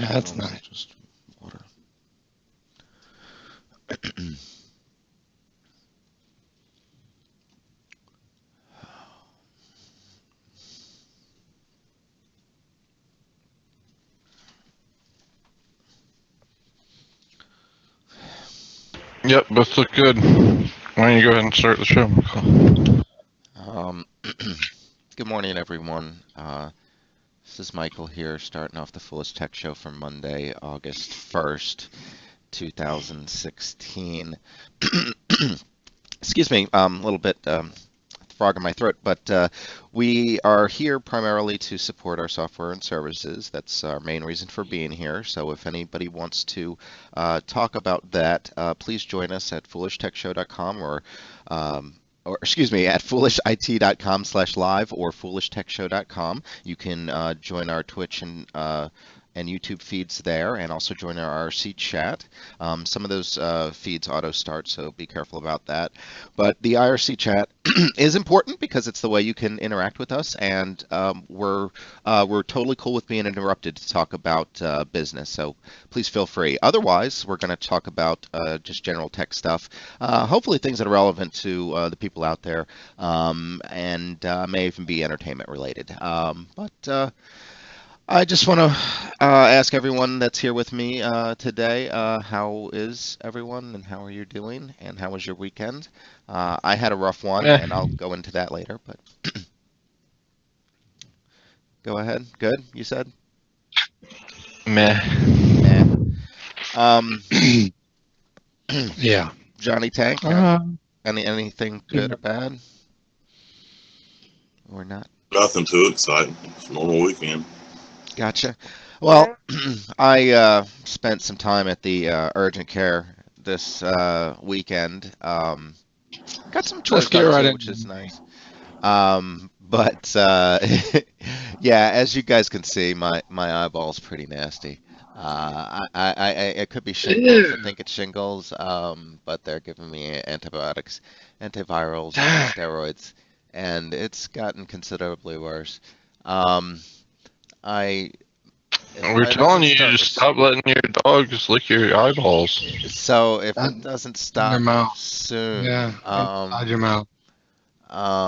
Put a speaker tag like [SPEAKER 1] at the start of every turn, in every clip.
[SPEAKER 1] Yeah, that's
[SPEAKER 2] Oh,
[SPEAKER 1] nice.
[SPEAKER 2] just water.
[SPEAKER 3] Yep, both look good. Why don't you go ahead and start the show, Michael?
[SPEAKER 2] Um, Good morning, everyone. This is Michael here, starting off the Foolish Tech Show for Monday, August 1st, 2016. Excuse me, a little bit frog in my throat, but we are here primarily to support our software and services. That's our main reason for being here. So if anybody wants to talk about that, please join us at foolishtechshow.com or excuse me, at foolishit.com/live or foolishtechshow.com. You can join our Twitch and YouTube feeds there, and also join our RC chat. Some of those feeds auto start, so be careful about that. But the IRC chat is important because it's the way you can interact with us, and we're totally cool with being interrupted to talk about business. So please feel free. Otherwise, we're going to talk about just general tech stuff, hopefully things that are relevant to the people out there, and may even be entertainment related. But I just want to ask everyone that's here with me today, how is everyone and how are you doing and how was your weekend? I had a rough one
[SPEAKER 3] Eh,
[SPEAKER 2] and I'll go into that later, but go ahead. Good, you said?
[SPEAKER 3] meh.
[SPEAKER 2] Meh. Um,
[SPEAKER 1] Yeah.
[SPEAKER 2] Johnny Tank,
[SPEAKER 1] Uh,
[SPEAKER 2] anything
[SPEAKER 1] you
[SPEAKER 2] good
[SPEAKER 1] know,
[SPEAKER 2] or bad or not?
[SPEAKER 4] Nothing too exciting. It's a normal weekend.
[SPEAKER 2] Gotcha. Well, I spent some time at the urgent care this weekend. Got some
[SPEAKER 1] let's
[SPEAKER 2] chores
[SPEAKER 1] get
[SPEAKER 2] done
[SPEAKER 1] right
[SPEAKER 2] too,
[SPEAKER 1] into
[SPEAKER 2] which is
[SPEAKER 1] it.
[SPEAKER 2] nice. But yeah, as you guys can see, my eyeball's pretty nasty. It could be shingles. I
[SPEAKER 1] Ew.
[SPEAKER 2] think it's shingles. But they're giving me antibiotics, antivirals, and
[SPEAKER 1] Dang.
[SPEAKER 2] steroids, and it's gotten considerably worse. Um, I if
[SPEAKER 3] We're
[SPEAKER 2] it
[SPEAKER 3] telling
[SPEAKER 2] doesn't
[SPEAKER 3] you
[SPEAKER 2] start
[SPEAKER 3] to stop letting your dogs lick your eyeballs.
[SPEAKER 2] so if
[SPEAKER 1] That
[SPEAKER 2] it doesn't
[SPEAKER 1] in your
[SPEAKER 2] stop
[SPEAKER 1] mouth.
[SPEAKER 2] soon,
[SPEAKER 1] Yeah. Inside your mouth.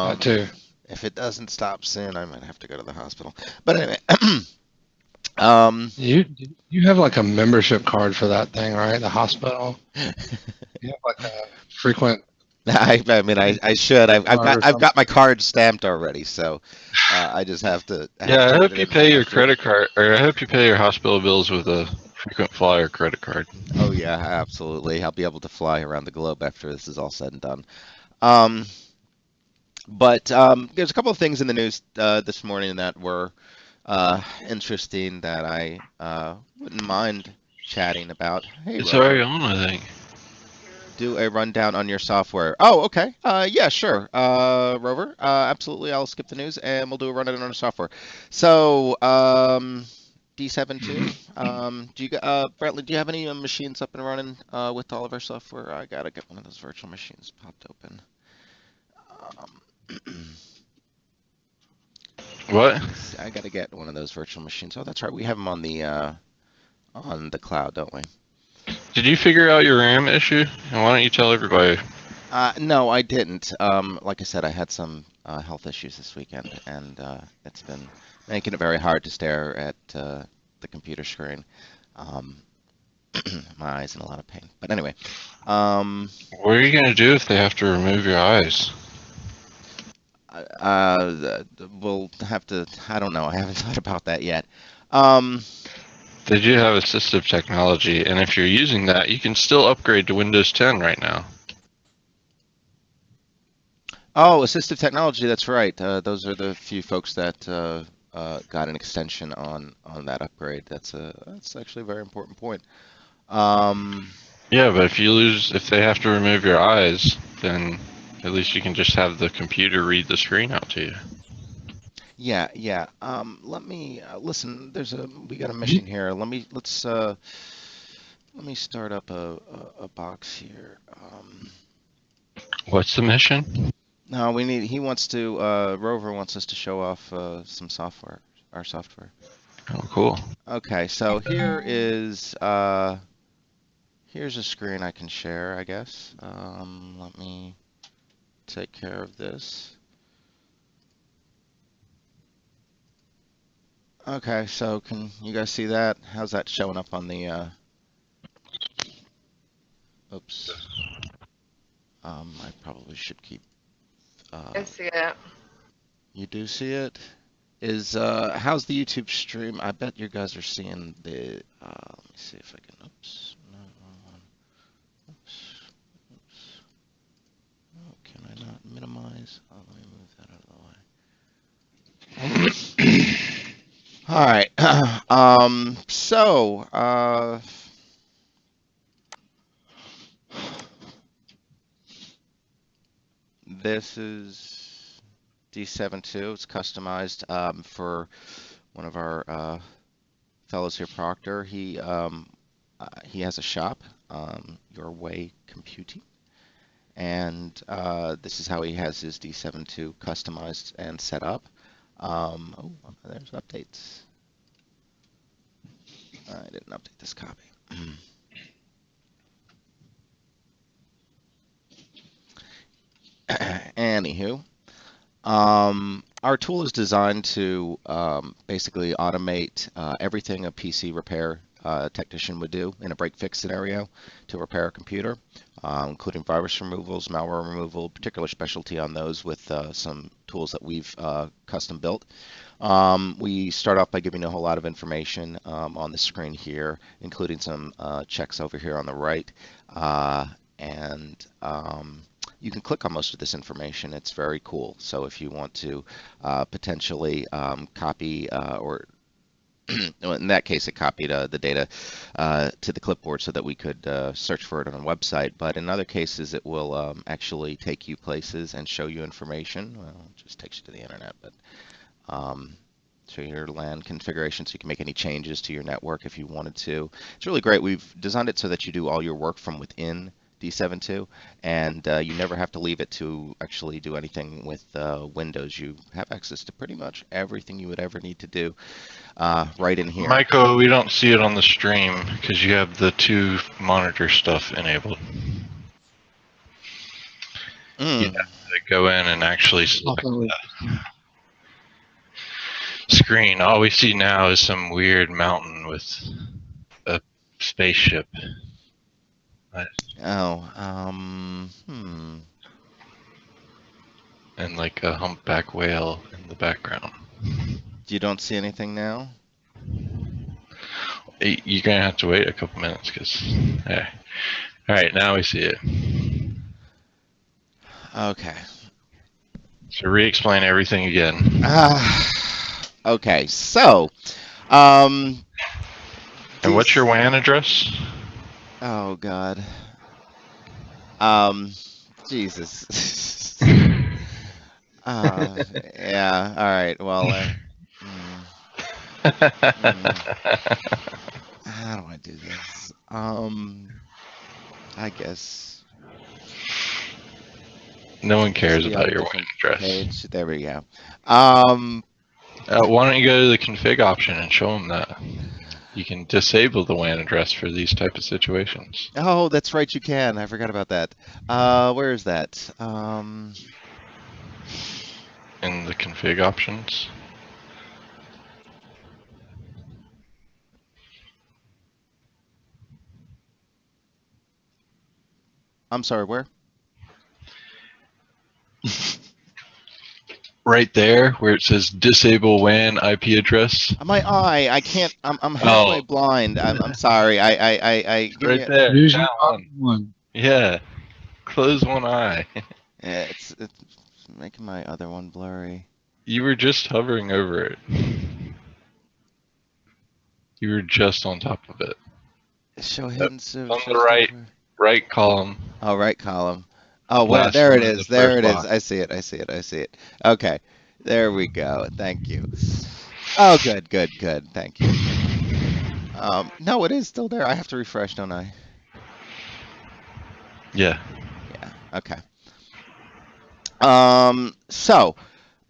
[SPEAKER 1] That
[SPEAKER 2] um,
[SPEAKER 1] too.
[SPEAKER 2] if it doesn't stop soon, I might have to go to the hospital. But anyway, um,
[SPEAKER 1] You have like a membership card for that thing, right? The hospital. You have like a frequent
[SPEAKER 2] I mean, I should.
[SPEAKER 1] card or
[SPEAKER 2] I've
[SPEAKER 1] something.
[SPEAKER 2] got my card stamped already, so I have
[SPEAKER 3] Yeah,
[SPEAKER 2] to
[SPEAKER 3] I
[SPEAKER 2] get
[SPEAKER 3] hope
[SPEAKER 2] it
[SPEAKER 3] you
[SPEAKER 2] in for
[SPEAKER 3] pay
[SPEAKER 2] my
[SPEAKER 3] your
[SPEAKER 2] freedom.
[SPEAKER 3] credit card, or I hope you pay your hospital bills with a frequent flyer credit card.
[SPEAKER 2] Oh yeah, absolutely. I'll be able to fly around the globe after this is all said and done. Um, but there's a couple of things in the news this morning that were interesting that I wouldn't mind chatting about. Hey,
[SPEAKER 3] It's already
[SPEAKER 2] Rover.
[SPEAKER 3] on, I think.
[SPEAKER 2] Do a rundown on your software. Oh, okay. Yeah, sure. Rover, absolutely. I'll skip the news and we'll do a rundown on the software. So, D72. Brantley, do you have any machines up and running with all of our software? I gotta get one of those virtual machines popped open. Um,
[SPEAKER 3] What?
[SPEAKER 2] I gotta get one of those virtual machines. Oh, that's right. We have them on the cloud, don't we?
[SPEAKER 3] Did you figure out your RAM issue? And why don't you tell everybody?
[SPEAKER 2] No, I didn't. Like I said, I had some health issues this weekend, and it's been making it very hard to stare at the computer screen. Um, my eyes in a lot of pain. But anyway, um,
[SPEAKER 3] What are you gonna do if they have to remove your eyes?
[SPEAKER 2] we'll have to. I don't know. I haven't thought about that yet. Um,
[SPEAKER 3] They do have assistive technology, and if you're using that, you can still upgrade to Windows 10 right now.
[SPEAKER 2] oh, assistive technology. That's right. Those are the few folks that got an extension on that upgrade. That's actually a very important point. Um,
[SPEAKER 3] Yeah, but if they have to remove your eyes, then at least you can just have the computer read the screen out to you.
[SPEAKER 2] Yeah, yeah. Let me listen. We got a
[SPEAKER 1] You,
[SPEAKER 2] mission here. Let me start up a box here.
[SPEAKER 3] What's the mission?
[SPEAKER 2] No, Rover wants us to show off some software, our software.
[SPEAKER 3] Oh, cool.
[SPEAKER 2] Okay, so here's a screen I can share, I guess. Let me take care of this. Okay, so can you guys see that? How's that showing up on the, oops. I probably should keep,
[SPEAKER 5] I see it.
[SPEAKER 2] you do see it? How's the YouTube stream? I bet you guys are seeing the, let me see if I can, oops, no, wrong one. Oops, oops. Oh, can I not minimize? Oh, let me move that out of the way. All right. This is D72. It's customized for one of our fellows here, Proctor. He has a shop, Your Way Computing, and this is how he has his D72 customized and set up. Oh, there's updates. I didn't update this copy. Anywho, our tool is designed to basically automate everything a PC repair technician would do in a break-fix scenario to repair a computer, including virus removals, malware removal, particular specialty on those with some tools that we've custom built. We start off by giving you a whole lot of information on the screen here, including some checks over here on the right. And you can click on most of this information. It's very cool. So if you want to potentially copy or in that case, it copied the data to the clipboard so that we could search for it on a website. But in other cases, it will actually take you places and show you information. Well, it just takes you to the internet, but show your LAN configuration so you can make any changes to your network if you wanted to. It's really great. We've designed it so that you do all your work from within D72, and you never have to leave it to actually do anything with Windows. You have access to pretty much everything you would ever need to do right in here.
[SPEAKER 3] Michael, we don't see it on the stream because you have the 2 monitor stuff enabled. You have to go in and actually select the screen. All we see now is some weird mountain with a spaceship. And like a humpback whale in the background.
[SPEAKER 2] You don't see anything now?
[SPEAKER 3] You're going to have to wait a couple minutes because... All right, now we see it.
[SPEAKER 2] Okay.
[SPEAKER 3] So re-explain everything again.
[SPEAKER 2] Okay, so...
[SPEAKER 3] and what's your WAN address?
[SPEAKER 2] Oh, God. Jesus. Yeah, all right, well... how do I do this? I guess...
[SPEAKER 3] No one cares about your WAN address.
[SPEAKER 2] Page. There we go.
[SPEAKER 3] Why don't you go to the config option and show them that? You can disable the WAN address for these type of situations.
[SPEAKER 2] Oh, that's right, you can. I forgot about that. Where is that?
[SPEAKER 3] In the config options.
[SPEAKER 2] I'm sorry, where?
[SPEAKER 3] Right there, where it says disable WAN IP address.
[SPEAKER 2] My eye, I can't. I'm halfway blind. I'm sorry. Give
[SPEAKER 3] right
[SPEAKER 2] me
[SPEAKER 3] there.
[SPEAKER 1] Use your one.
[SPEAKER 3] Yeah, close one eye.
[SPEAKER 2] It's making my other one blurry.
[SPEAKER 3] You were just hovering over it. You were just on top of it.
[SPEAKER 2] Show hidden.
[SPEAKER 3] On the right column.
[SPEAKER 2] Oh, right column. Oh, well, there it is. There it is. I see it. I see it. I see it. Okay, there we go. Thank you. Oh, good, good, good. Thank you. No, it is still there. I have to refresh, don't I?
[SPEAKER 3] Yeah.
[SPEAKER 2] Yeah. Okay. So,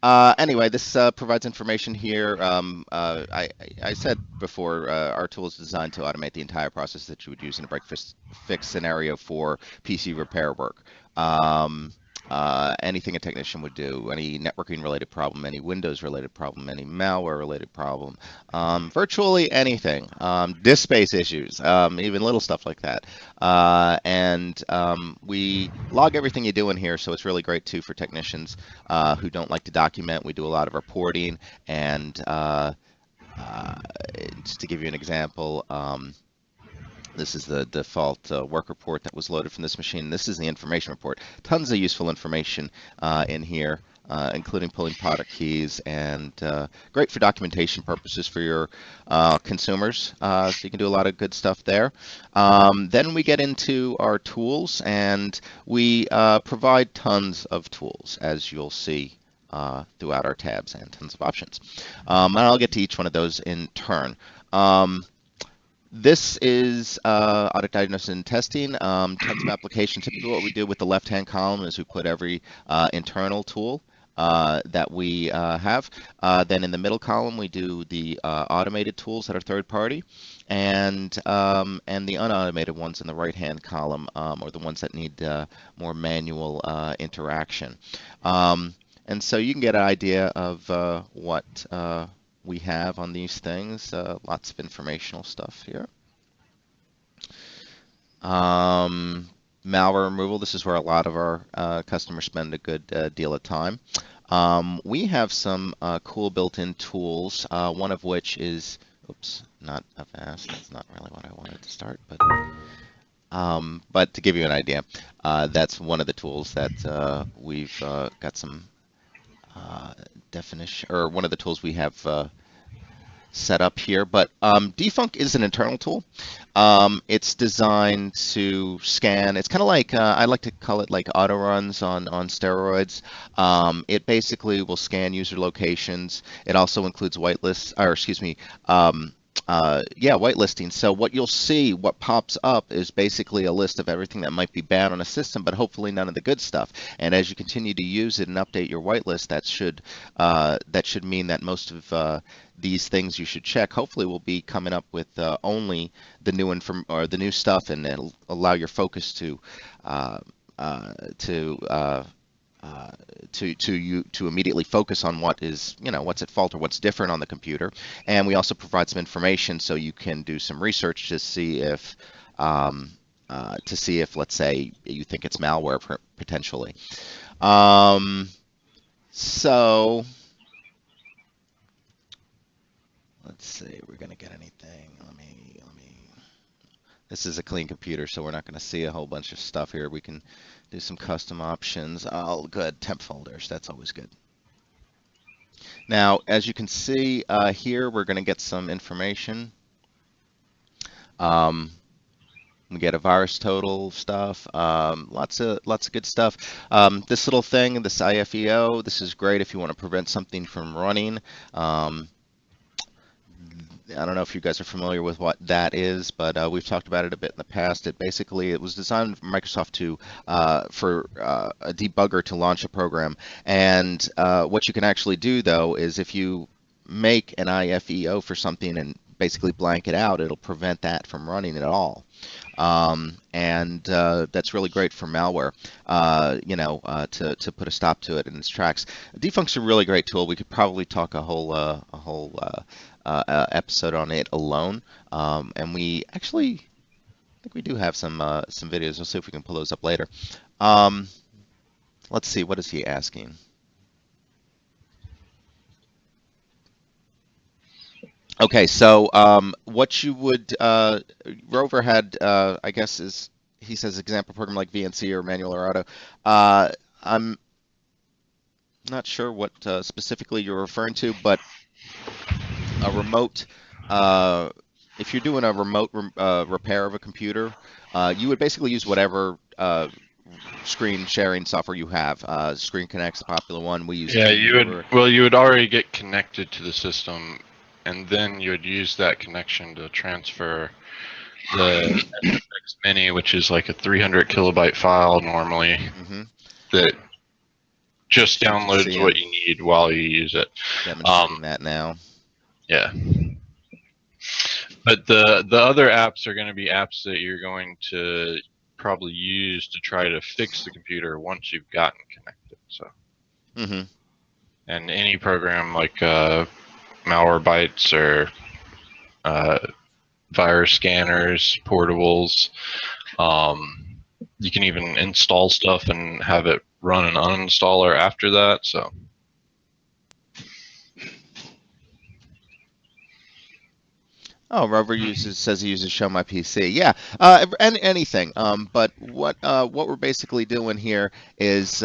[SPEAKER 2] Anyway, this provides information here. I said before, our tool is designed to automate the entire process that you would use in a break fix scenario for PC repair work. Um, Anything a technician would do, any networking related problem, any Windows related problem, any malware related problem, virtually anything, disk space issues, even little stuff like that. And we log everything you do in here, so it's really great too for technicians who don't like to document. We do a lot of reporting, and uh, just to give you an example, this is the default work report that was loaded from this machine. This is the information report. Tons of useful information in here, including pulling product keys, and great for documentation purposes for your consumers. So you can do a lot of good stuff there. Then we get into our tools, and we provide tons of tools, as you'll see throughout our tabs, and tons of options. And I'll get to each one of those in turn. This is audit diagnosis and testing, tons of applications. Typically what we do with the left-hand column is we put every internal tool that we have. Then in the middle column we do the automated tools that are third-party, and the unautomated ones in the right-hand column, or the ones that need more manual interaction. And so you can get an idea of what we have on these things. Lots of informational stuff here. Malware removal. This is where a lot of our customers spend a good deal of time. We have some cool built-in tools, one of which is, oops, not Avast. That's not really what I wanted to start, but to give you an idea, that's one of the tools that we've got some definition, or one of the tools we have set up here. But Defunct is an internal tool. It's designed to scan. It's kind of like, I like to call it like auto runs on steroids. It basically will scan user locations. It also includes whitelists, or excuse me, whitelisting. So what you'll see, what pops up is basically a list of everything that might be bad on a system, but hopefully none of the good stuff. And as you continue to use it and update your whitelist, that should mean that most of these things you should check hopefully will be coming up with only the new stuff, and it'll allow your focus to immediately focus on what is, what's at fault or what's different on the computer. And we also provide some information so you can do some research to see if let's say you think it's malware potentially. So let's see, we're gonna get anything. Let me. This is a clean computer, so we're not going to see a whole bunch of stuff here. We can do some custom options. Oh, good. Temp folders. That's always good. Now, as you can see here, we're going to get some information. We get a virus total stuff. Lots of good stuff. This little thing, this IFEO, this is great if you want to prevent something from running. I don't know if you guys are familiar with what that is, but we've talked about it a bit in the past. It was designed for Microsoft for a debugger to launch a program. And what you can actually do, though, is if you make an IFEO for something and basically blank it out, it'll prevent that from running at all. And that's really great for malware, to put a stop to it in its tracks. Defunct's a really great tool. We could probably talk a whole episode on it alone, and we actually, I think we do have some videos. We'll see if we can pull those up later. Let's see, what is he asking? Okay, so what you would, Rover had, I guess, he says example program like VNC or manual or auto. I'm not sure what specifically you're referring to, but a remote, if you're doing a remote repair of a computer, you would basically use whatever screen sharing software you have. Screen Connect's a popular one. We use.
[SPEAKER 3] Yeah, you would already get connected to the system, and then you would use that connection to transfer the FFX Mini, which is like a 300 kilobyte file normally, that just
[SPEAKER 2] So you can see
[SPEAKER 3] downloads what you need while you use it.
[SPEAKER 2] Demonstrating that now.
[SPEAKER 3] Yeah. But the other apps are going to be apps that you're going to probably use to try to fix the computer once you've gotten connected. So.
[SPEAKER 2] Mm-hmm.
[SPEAKER 3] And any program like Malwarebytes or virus scanners, portables. You can even install stuff and have it run an uninstaller after that. So.
[SPEAKER 2] Oh, Rover says he uses Show My PC. Yeah, anything. But what we're basically doing here is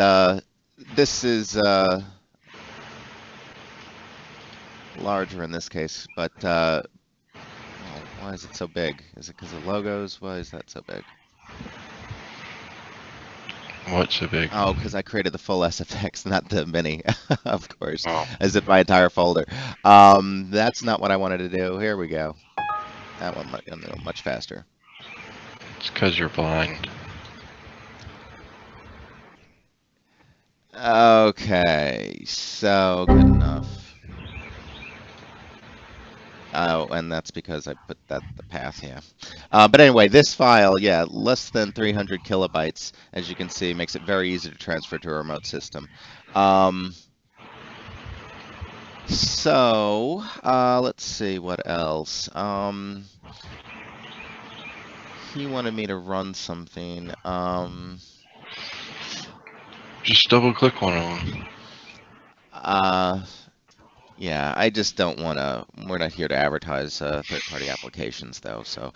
[SPEAKER 2] this is larger in this case, but well, why is it so big? Is it because of logos? Why is that so big?
[SPEAKER 3] What's so big?
[SPEAKER 2] Oh, because I created the full SFX, not the mini, of course.
[SPEAKER 3] Oh.
[SPEAKER 2] Is it my entire folder? That's not what I wanted to do. Here we go. That one much faster.
[SPEAKER 3] It's because you're blind.
[SPEAKER 2] Okay, so good enough. Oh, and that's because I put the path here. But anyway, this file, yeah, less than 300 kilobytes, as you can see, makes it very easy to transfer to a remote system. So let's see what else. He wanted me to run something.
[SPEAKER 3] Just double click one of them.
[SPEAKER 2] Yeah, I just don't want to. We're not here to advertise third-party applications, though. So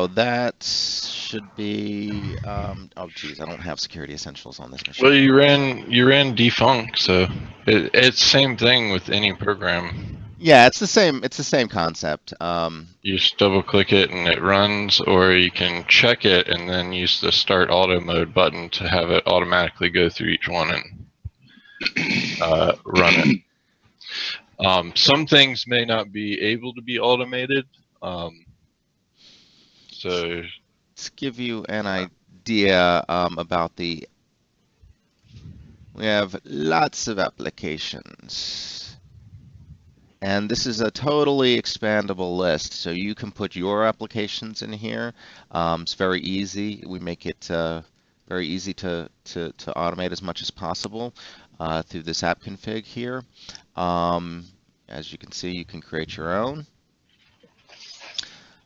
[SPEAKER 2] that should be. Oh, geez, I don't have security essentials on this machine.
[SPEAKER 3] Well, you ran defunct, so it's same thing with any program.
[SPEAKER 2] Yeah, it's the same. It's the same concept.
[SPEAKER 3] You just double click it and it runs, or you can check it and then use the start auto mode button to have it automatically go through each one and run it. Some things may not be able to be automated. So
[SPEAKER 2] to give you an idea about we have lots of applications. And this is a totally expandable list, so you can put your applications in here. It's very easy. We make it very easy to automate as much as possible through this app config here. As you can see, you can create your own.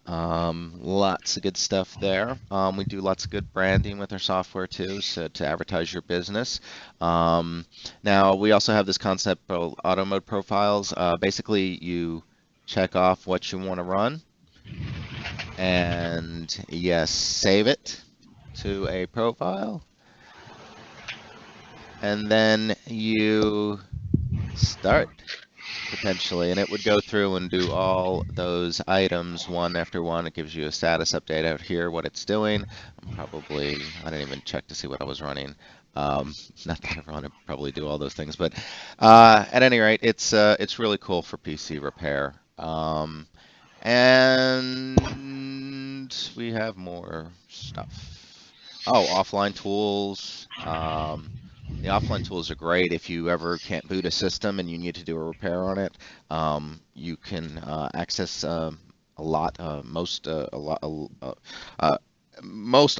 [SPEAKER 2] Lots of good stuff there. We do lots of good branding with our software too, so to advertise your business. Now we also have this concept of auto mode profiles. Basically, you check off what you want to run, and yes, save it to a profile, and then you start. Potentially, and it would go through and do all those items one after one. It gives you a status update out here, what it's doing. I didn't even check to see what I was running. Not that I want to probably do all those things, but at any rate, it's really cool for PC repair. And we have more stuff. Oh, offline tools. The offline tools are great if you ever can't boot a system and you need to do a repair on it. You can access most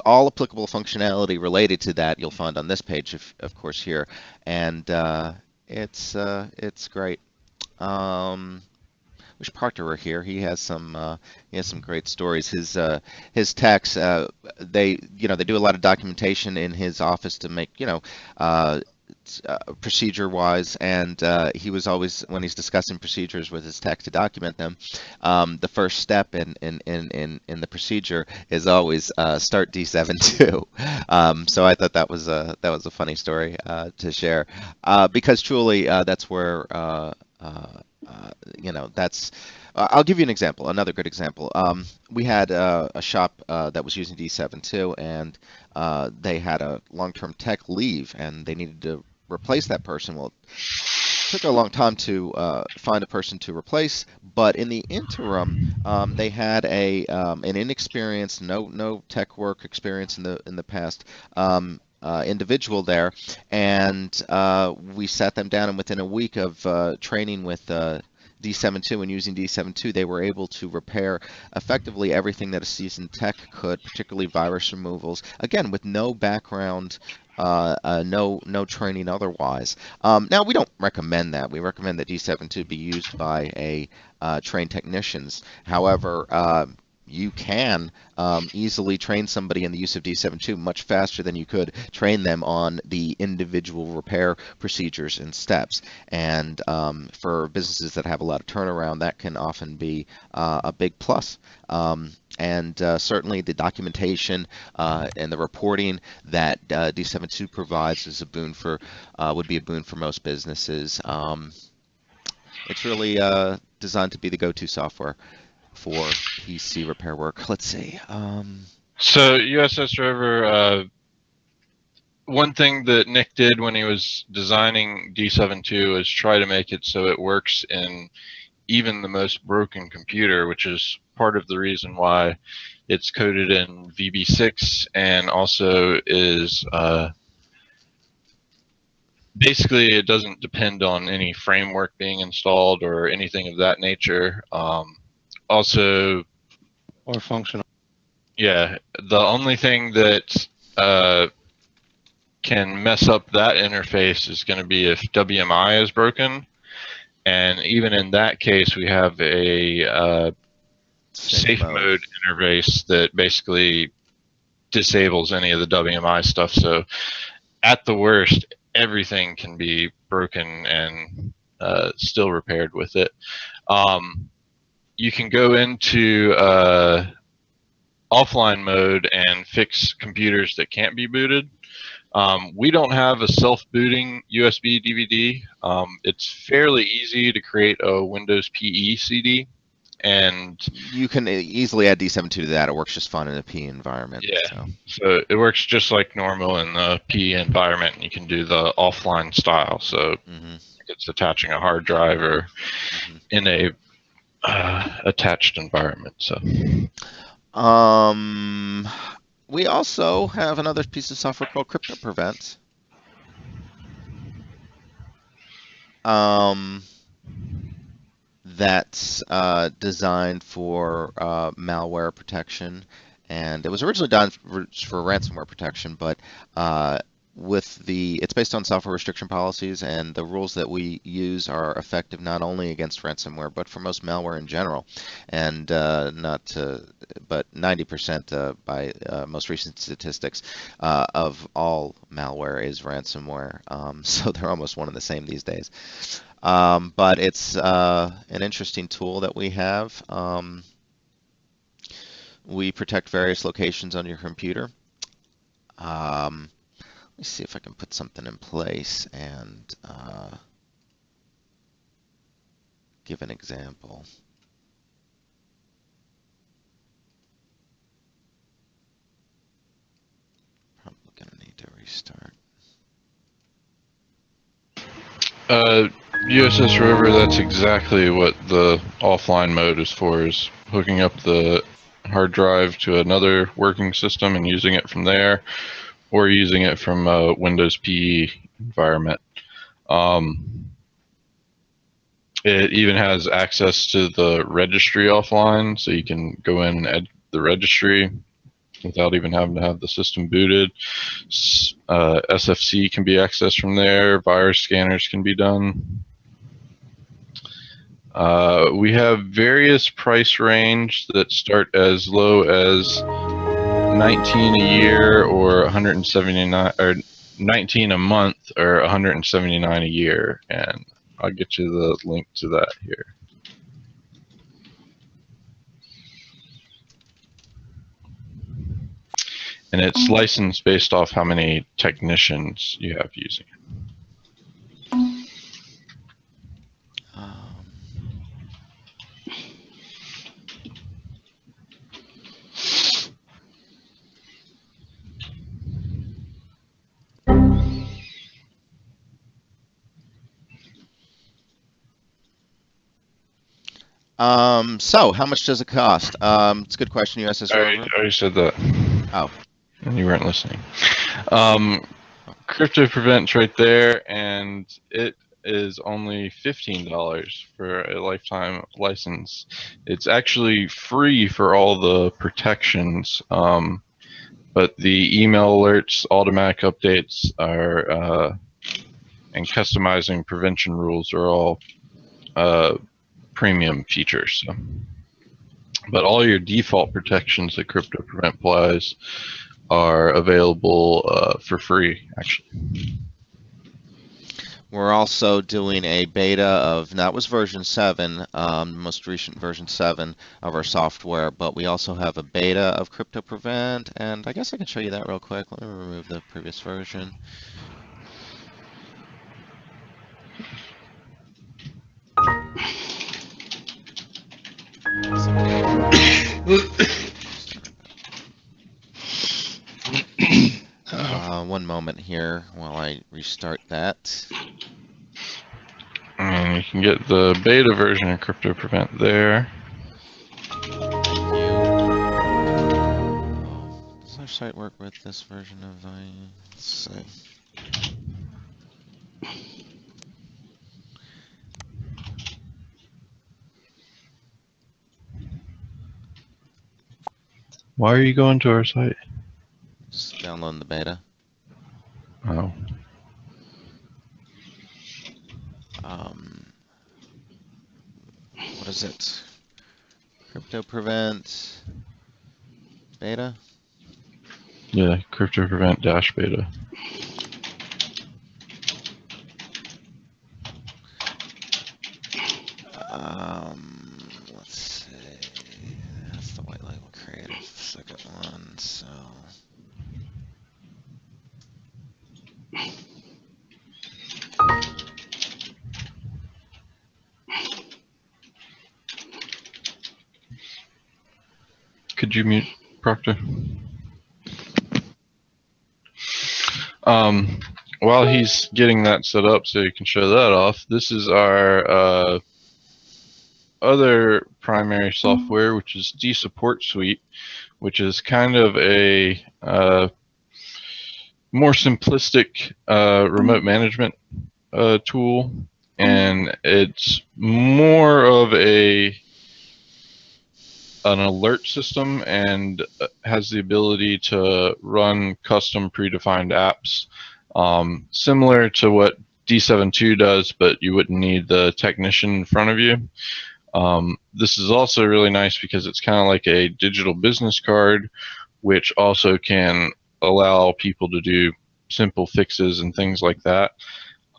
[SPEAKER 2] all applicable functionality related to that you'll find on this page, of course, here, and it's great. Wish Proctor were here. He has some great stories. His techs, they do a lot of documentation in his office to make procedure wise, and he was always, when he's discussing procedures with his tech to document them, the first step in the procedure is always start D7.2. So I thought that was a funny story to share, because truly that's where that's. I'll give you an example, another good example. We had a shop that was using D7.2, and they had a long-term tech leave, and they needed to replace that person. Well, it took a long time to find a person to replace, but in the interim, they had an inexperienced, no tech work experience in the past individual there, and we sat them down, and within a week of training with D7.2 and using D7.2, they were able to repair effectively everything that a seasoned tech could, particularly virus removals, again, with no background, no training otherwise. Now, we don't recommend that. We recommend that D7.2 be used by a trained technicians. However, you can easily train somebody in the use of D7.2 much faster than you could train them on the individual repair procedures and steps. And for businesses that have a lot of turnaround, that can often be a big plus. And certainly the documentation and the reporting that D7.2 provides is a boon for would be a boon for most businesses. It's really designed to be the go-to software for PC repair work. Let's see.
[SPEAKER 3] So USS Rover, one thing that Nick did when he was designing D7.2 is try to make it so it works in even the most broken computer, which is part of the reason why it's coded in VB6 and also is basically it doesn't depend on any framework being installed or anything of that nature. Also,
[SPEAKER 1] Or functional.
[SPEAKER 3] yeah, the only thing that can mess up that interface is going to be if WMI is broken. And even in that case, we have a safe mode interface that basically disables any of the WMI stuff. So at the worst, everything can be broken and still repaired with it. You can go into offline mode and fix computers that can't be booted. We don't have a self-booting USB DVD. It's fairly easy to create a Windows PE CD, and
[SPEAKER 2] you can easily add D7.2 to that. It works just fine in a PE environment.
[SPEAKER 3] Yeah, so it works just like normal in the PE environment, and you can do the offline style. So it's attaching a hard drive or in a attached environment. So.
[SPEAKER 2] We also have another piece of software called Crypto Prevent. That's designed for malware protection, and it was originally done for ransomware protection, but it's based on software restriction policies, and the rules that we use are effective not only against ransomware but for most malware in general, and but 90% by most recent statistics of all malware is ransomware, so they're almost one and the same these days. But it's an interesting tool that we have. We protect various locations on your computer. Let me see if I can put something in place and give an example. Probably going to need to restart.
[SPEAKER 3] USS Rover, that's exactly what the offline mode is for, is hooking up the hard drive to another working system and using it from there, or using it from a Windows PE environment. It even has access to the registry offline, so you can go in and add the registry without even having to have the system booted. SFC can be accessed from there. Virus scanners can be done. We have various price range that start as low as 19 a year or 179, or 19 a month or 179 a year, and I'll get you the link to that here. And it's licensed based off how many technicians you have using it.
[SPEAKER 2] So how much does it cost? It's a good question, USS Rover.
[SPEAKER 3] I already said that.
[SPEAKER 2] Oh.
[SPEAKER 3] and you weren't listening. Crypto Prevent's right there, and it is only $15 for a lifetime license. It's actually free for all the protections, but the email alerts, automatic updates are, and customizing prevention rules are all premium features. So. But all your default protections that Crypto Prevent applies are available for free, actually.
[SPEAKER 2] We're also doing a beta of, that was version 7, most recent version 7 of our software, but we also have a beta of Crypto Prevent, and I guess I can show you that real quick. Let me remove the previous version. One moment here while I restart that.
[SPEAKER 3] And you can get the beta version of Crypto Prevent there.
[SPEAKER 2] Thank you. Does our site work with this version of let's see.
[SPEAKER 3] Why are you going to our site?
[SPEAKER 2] Just downloading the beta.
[SPEAKER 3] Oh.
[SPEAKER 2] What is it? Crypto Prevent beta?
[SPEAKER 3] Yeah, Crypto Prevent dash beta.
[SPEAKER 2] Let's see. That's the white label creative second one, so.
[SPEAKER 3] Could you mute Proctor? While he's getting that set up so you can show that off, this is our other primary software, which is dSupport Suite, which is kind of a more simplistic remote management tool, and it's more of an alert system and has the ability to run custom predefined apps, similar to what D72 does, but you wouldn't need the technician in front of you. This is also really nice because it's kind of like a digital business card, which also can allow people to do simple fixes and things like that.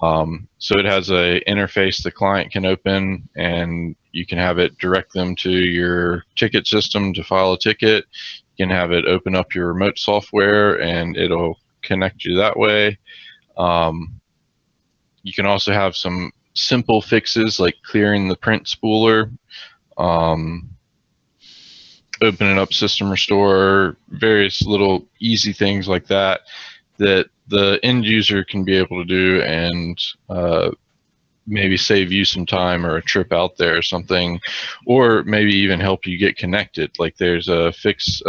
[SPEAKER 3] So it has a interface the client can open, and you can have it direct them to your ticket system to file a ticket. You can have it open up your remote software, and it'll connect you that way. You can also have some simple fixes like clearing the print spooler, opening up system restore, various little easy things like that that the end user can be able to do, and maybe save you some time or a trip out there or something, or maybe even help you get connected. Like there's a fix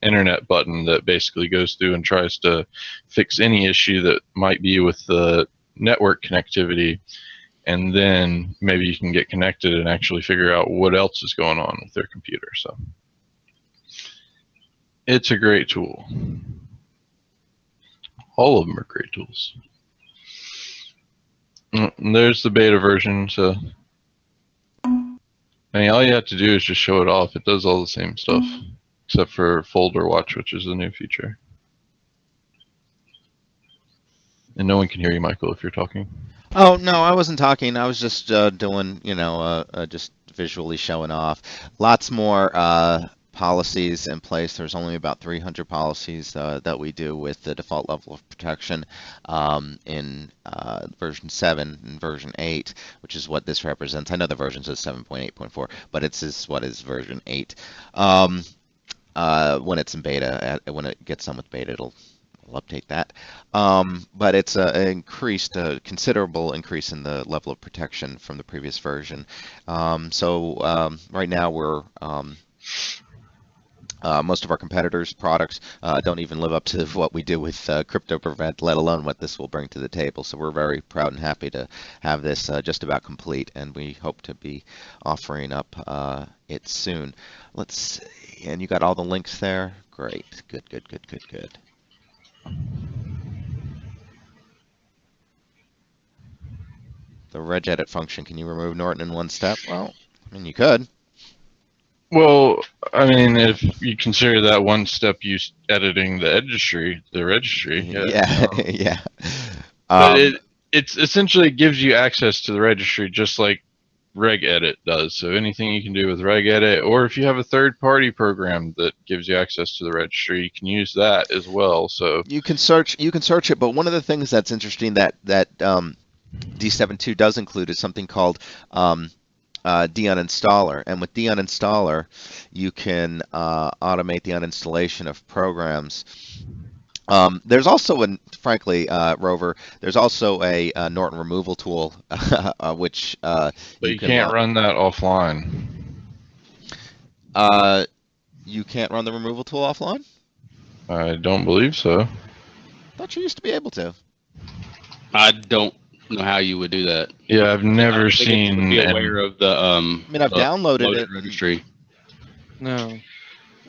[SPEAKER 3] internet button that basically goes through and tries to fix any issue that might be with the network connectivity, and then maybe you can get connected and actually figure out what else is going on with their computer. So it's a great tool. All of them are great tools. And there's the beta version. So I mean, all you have to do is just show it off. It does all the same stuff, except for folder watch, which is a new feature. And no one can hear you, Michael, if you're talking.
[SPEAKER 2] Oh, no, I wasn't talking. I was just doing, just visually showing off. Lots more policies in place. There's only about 300 policies that we do with the default level of protection in version 7 and version 8, which is what this represents. I know the version says 7.8.4, but it's what is version 8. When it's in beta, when it gets done with beta, it'll update that. But it's a considerable increase in the level of protection from the previous version. So right now we're Most of our competitors' products don't even live up to what we do with Crypto Prevent, let alone what this will bring to the table. So we're very proud and happy to have this just about complete, and we hope to be offering up it soon. Let's see. And you got all the links there? Great. Good, good, good, good, good. The regedit function, can you remove Norton in one step? Well, I mean, you could.
[SPEAKER 3] Well, I mean, if you consider that one step editing the registry,
[SPEAKER 2] Yeah, yeah.
[SPEAKER 3] but it's essentially gives you access to the registry just like regedit does. So anything you can do with regedit, or if you have a third-party program that gives you access to the registry, you can use that as well. So
[SPEAKER 2] you can search it, but one of the things that's interesting that D72 does include is something called deuninstaller, and with deuninstaller, you can automate the uninstallation of programs. There's also, frankly, Rover, there's also a Norton removal tool, which
[SPEAKER 3] but
[SPEAKER 2] you
[SPEAKER 3] you
[SPEAKER 2] can
[SPEAKER 3] can't run that offline.
[SPEAKER 2] you can't run the removal tool offline?
[SPEAKER 3] I don't believe so.
[SPEAKER 2] Thought you used to be able to.
[SPEAKER 6] I don't know how you would do that.
[SPEAKER 3] Yeah, I've never
[SPEAKER 6] I think it would be
[SPEAKER 3] seen.
[SPEAKER 6] aware of the
[SPEAKER 2] I mean, I've downloaded
[SPEAKER 6] loaded
[SPEAKER 2] it.
[SPEAKER 6] registry.
[SPEAKER 1] No.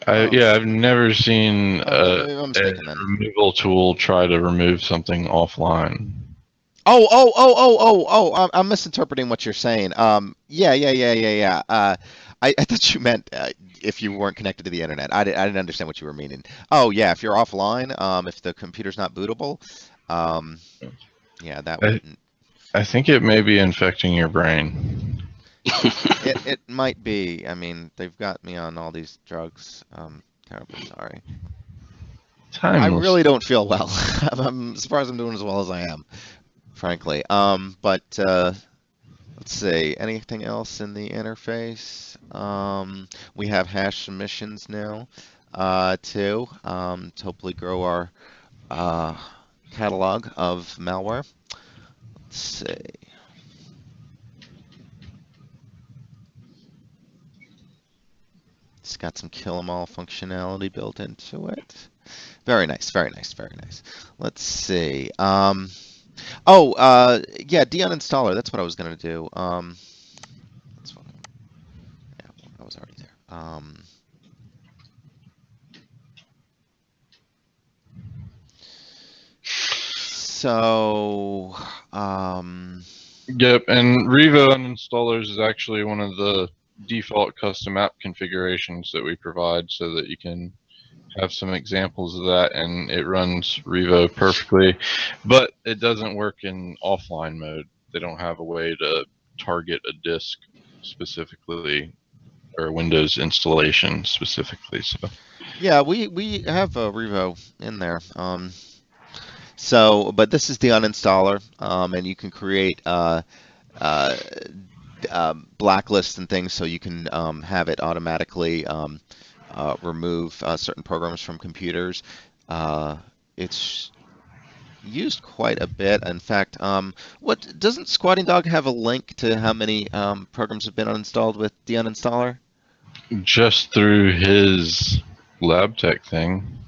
[SPEAKER 3] Yeah, I've never seen
[SPEAKER 2] Maybe I'm
[SPEAKER 3] a
[SPEAKER 2] mistaken then.
[SPEAKER 3] removal tool try to remove something offline.
[SPEAKER 2] I'm misinterpreting what you're saying. Yeah. I thought you meant if you weren't connected to the internet. I didn't understand what you were meaning. Oh, yeah, if you're offline, if the computer's not bootable, yeah, that
[SPEAKER 3] I,
[SPEAKER 2] wouldn't.
[SPEAKER 3] I think it may be infecting your brain.
[SPEAKER 2] It might be. I mean, they've got me on all these drugs. Terribly sorry. I
[SPEAKER 3] Timeless.
[SPEAKER 2] really don't feel well. I'm surprised I'm doing as well as I am, frankly. But let's see, anything else in the interface? We have hash submissions now, too, to hopefully grow our catalog of malware. Let's see. It's got some kill 'em all functionality built into it. Very nice, very nice, very nice. Let's see. Yeah, deuninstaller. That's what I was gonna do. That's what. Yeah, I was already there. So,
[SPEAKER 3] Yep, and Revo uninstallers is actually one of the default custom app configurations that we provide so that you can have some examples of that, and it runs Revo perfectly, but it doesn't work in offline mode. They don't have a way to target a disk specifically or a Windows installation specifically. So
[SPEAKER 2] yeah, we have a Revo in there. So, but this is the uninstaller, and you can create blacklists and things, so you can have it automatically remove certain programs from computers. It's used quite a bit. In fact, what doesn't Squatting Dog have a link to how many programs have been uninstalled with the uninstaller?
[SPEAKER 3] just through his lab tech thing,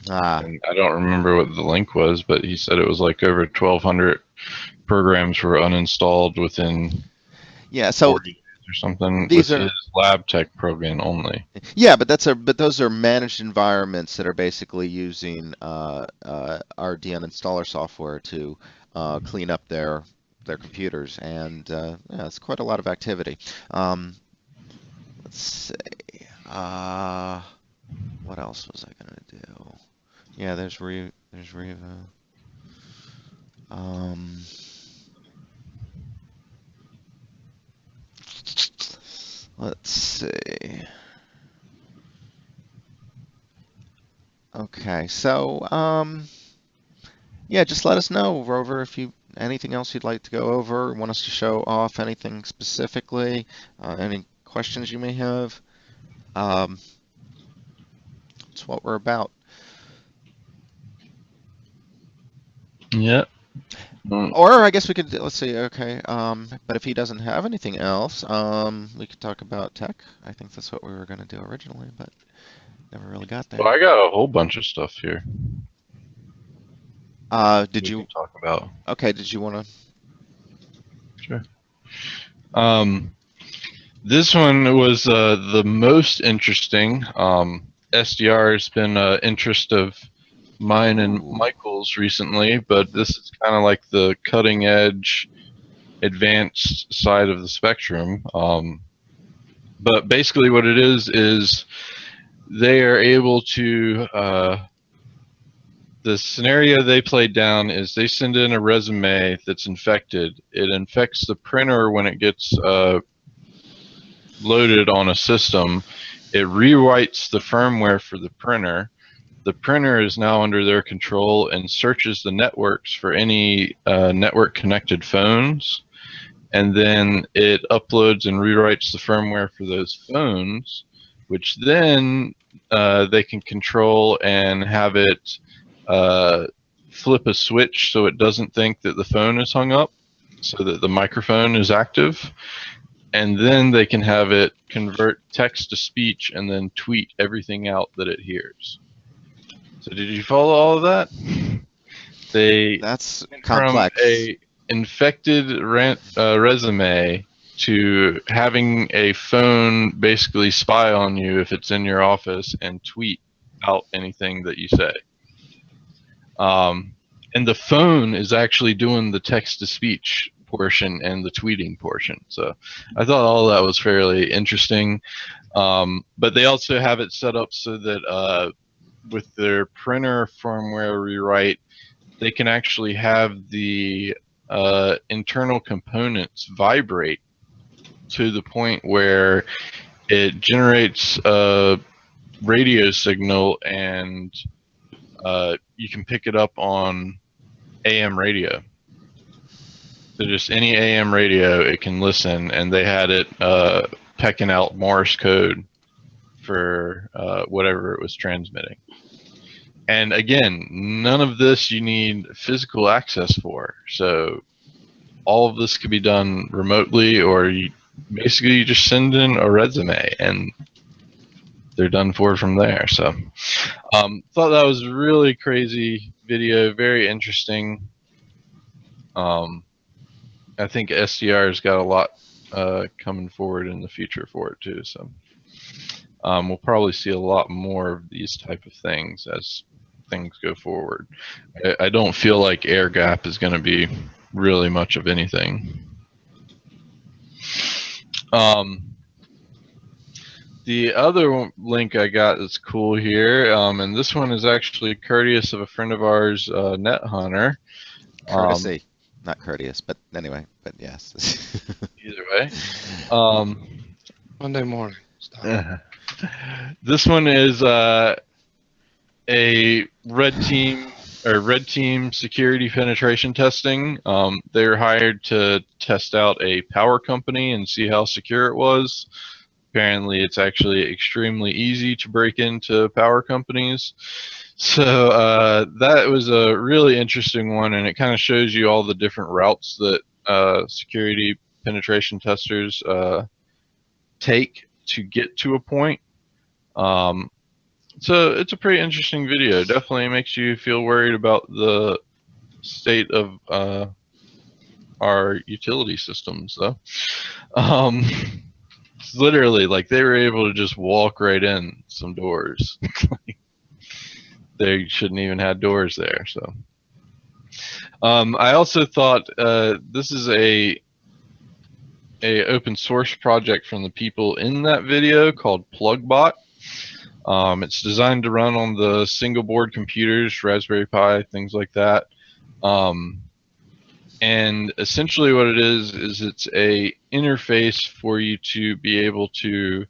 [SPEAKER 3] and I don't remember what the link was, but he said it was like over 1,200 programs were uninstalled within
[SPEAKER 2] yeah. So
[SPEAKER 3] 40 days or something
[SPEAKER 2] these
[SPEAKER 3] with
[SPEAKER 2] are
[SPEAKER 3] his lab tech program only.
[SPEAKER 2] yeah, but those are managed environments that are basically using our deuninstaller software to clean up their computers, and yeah, it's quite a lot of activity. Let's see. What else was I gonna do? Yeah, there's Revo. Let's see. Okay, so yeah, just let us know, Rover, if you anything else you'd like to go over, want us to show off anything specifically, any questions you may have. It's what we're about.
[SPEAKER 3] Yeah.
[SPEAKER 2] Or I guess we could, let's see, okay, but if he doesn't have anything else, we could talk about tech. I think that's what we were going to do originally, but never really got
[SPEAKER 3] Well,
[SPEAKER 2] there.
[SPEAKER 3] I got a whole bunch of stuff here.
[SPEAKER 2] Did
[SPEAKER 3] we
[SPEAKER 2] you,
[SPEAKER 3] can talk about?
[SPEAKER 2] okay, did you want to?
[SPEAKER 3] Sure. This one was the most interesting. SDR has been an interest of mine and
[SPEAKER 2] Ooh.
[SPEAKER 3] Michael's recently, but this is kind of like the cutting edge, advanced side of the spectrum. But basically, what it is they are able to. The scenario they played down is they send in a resume that's infected. It infects the printer when it gets loaded on a system. It rewrites the firmware for the printer. The printer is now under their control and searches the networks for any network connected phones. And then it uploads and rewrites the firmware for those phones, which then they can control and have it flip a switch so it doesn't think that the phone is hung up, so that the microphone is active. And then they can have it convert text to speech and then tweet everything out that it hears. So did you follow all of that? They
[SPEAKER 2] That's
[SPEAKER 3] went
[SPEAKER 2] complex.
[SPEAKER 3] from a infected resume to having a phone basically spy on you if it's in your office and tweet out anything that you say. And the phone is actually doing the text-to-speech portion and the tweeting portion. So I thought all that was fairly interesting. But they also have it set up so that with their printer firmware rewrite, they can actually have the internal components vibrate to the point where it generates a radio signal and you can pick it up on AM radio. So just any AM radio, it can listen, and they had it pecking out Morse code for whatever it was transmitting. And again, none of this you need physical access for. So all of this could be done remotely, or you just send in a resume and they're done for from there. So thought that was a really crazy video, very interesting. I think SDR's got a lot coming forward in the future for it too. So we'll probably see a lot more of these type of things as things go forward. I don't feel like air gap is going to be really much of anything. The other link I got is cool here, and this one is actually courteous of a friend of ours, Net Hunter.
[SPEAKER 2] Courtesy. Not courteous, but anyway, but yes.
[SPEAKER 3] Either way.
[SPEAKER 1] Monday morning. Stop.
[SPEAKER 3] This one is a red team security penetration testing. They were hired to test out a power company and see how secure it was. Apparently, it's actually extremely easy to break into power companies. So that was a really interesting one, and it kind of shows you all the different routes that security penetration testers take to get to a point. So it's a pretty interesting video. Definitely makes you feel worried about the state of our utility systems, though. Literally, like, they were able to just walk right in some doors. They shouldn't even have doors there. So I also thought this is a open source project from the people in that video called Plugbot. It's designed to run on the single board computers, Raspberry Pi, things like that. And essentially what it is it's a interface for you to be able to